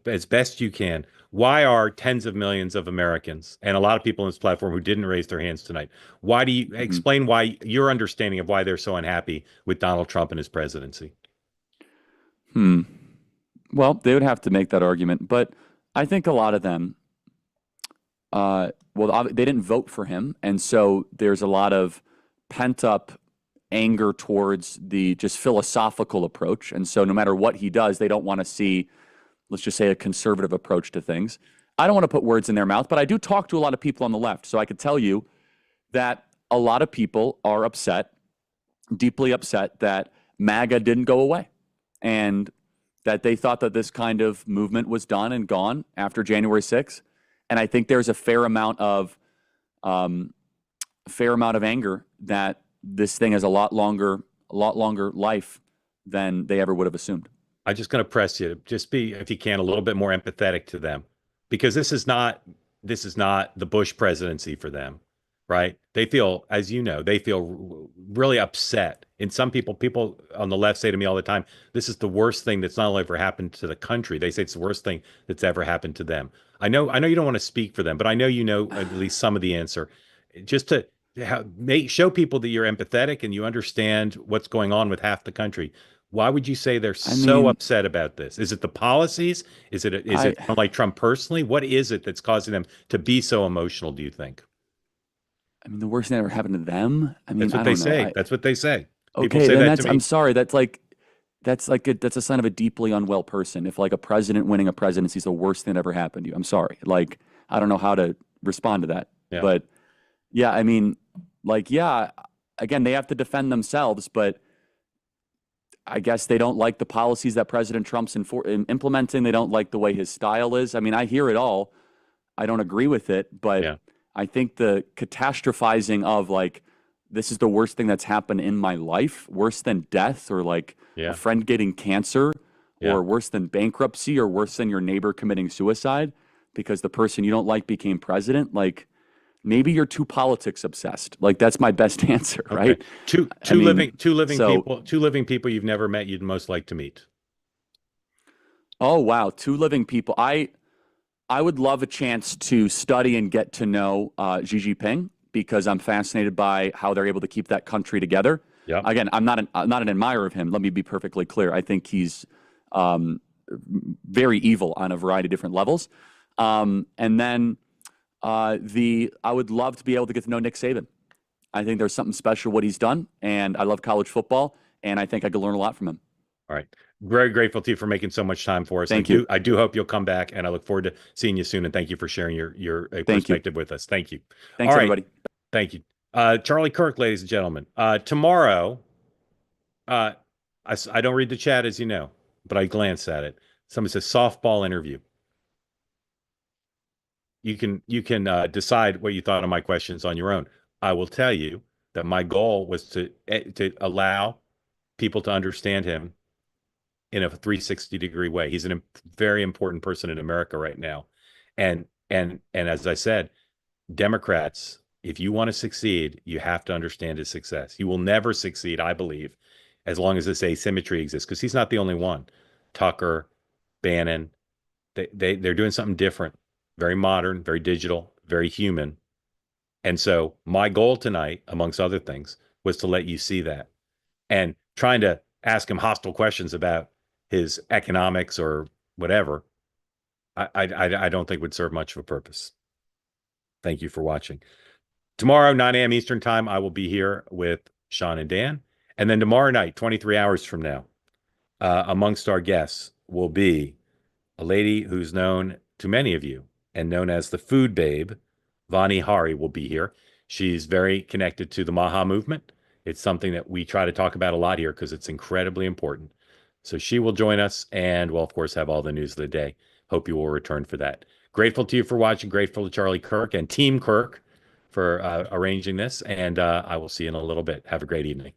as best you can, why are tens of millions of Americans and a lot of people on this platform who didn't raise their hands tonight, why do you explain why your understanding of why they're so unhappy with Donald Trump and his presidency? Well, they would have to make that argument, but I think a lot of them, they didn't vote for him, and so there's a lot of pent-up anger towards the just philosophical approach, and so no matter what he does, they don't want to see, let's just say, a conservative approach to things. I don't want to put words in their mouth, but I do talk to a lot of people on the left, so I could tell you that a lot of people are upset, deeply upset, that MAGA didn't go away, and that they thought that this kind of movement was done and gone after January 6th. And I think there's a fair amount of anger that this thing has a lot longer life than they ever would have assumed. I'm just going to press you to just be, if you can, a little bit more empathetic to them, because this is not the Bush presidency for them, right? They feel, as you know, really upset. And some people on the left say to me all the time, this is the worst thing that's not only ever happened to the country. They say it's the worst thing that's ever happened to them. I know you don't want to speak for them, but I know you know at least some of the answer. Just to show people that you're empathetic and you understand what's going on with half the country. Why would you say they're so upset about this? Is it the policies? Is it like Trump personally? What is it that's causing them to be so emotional, do you think? I mean, the worst thing that ever happened to them? I mean, that's what they say. That's what they say. Okay, then I'm sorry. That's a sign of a deeply unwell person. If like a president winning a presidency is the worst thing that ever happened to you, I'm sorry. Like, I don't know how to respond to that. Yeah. But yeah, I mean, again, they have to defend themselves, but I guess they don't like the policies that President Trump's implementing. They don't like the way his style is. I mean, I hear it all. I don't agree with it, but I think the catastrophizing of this is the worst thing that's happened in my life, worse than death or a friend getting cancer or worse than bankruptcy or worse than your neighbor committing suicide. because the person you don't like became president, like maybe you're too politics obsessed. Like that's my best answer, Okay. right? Two living people you've never met you'd most like to meet. Oh wow, two living people. I would love a chance to study and get to know Xi Jinping because I'm fascinated by how they're able to keep that country together. Yeah. Again, I'm not an admirer of him. Let me be perfectly clear. I think he's very evil on a variety of different levels. And then I would love to be able to get to know Nick Saban. I think there's something special what he's done, and I love college football, and I think I could learn a lot from him. All right. Very grateful to you for making so much time for us. Thank you. I do hope you'll come back, and I look forward to seeing you soon. And thank you for sharing your perspective with us. Thank you. Thanks, all right. everybody. Thank you. Charlie Kirk, ladies and gentlemen. Tomorrow, I don't read the chat, as you know, but I glanced at it. Somebody says softball interview. You can decide what you thought of my questions on your own. I will tell you that my goal was to allow people to understand him in a 360-degree way. He's a very important person in America right now. And as I said, Democrats, if you want to succeed, you have to understand his success. You will never succeed, I believe, as long as this asymmetry exists, because he's not the only one. Tucker, Bannon, they're doing something different, very modern, very digital, very human. And so my goal tonight, amongst other things, was to let you see that. And trying to ask him hostile questions about his economics or whatever, I don't think would serve much of a purpose. Thank you for watching. Tomorrow, 9 a.m. Eastern time, I will be here with Sean and Dan. And then tomorrow night, 23 hours from now, amongst our guests will be a lady who's known to many of you and known as the Food Babe. Vani Hari will be here. She's very connected to the Maha movement. It's something that we try to talk about a lot here because it's incredibly important. So she will join us, and we'll, of course, have all the news of the day. Hope you will return for that. Grateful to you for watching. Grateful to Charlie Kirk and Team Kirk for arranging this, and I will see you in a little bit. Have a great evening.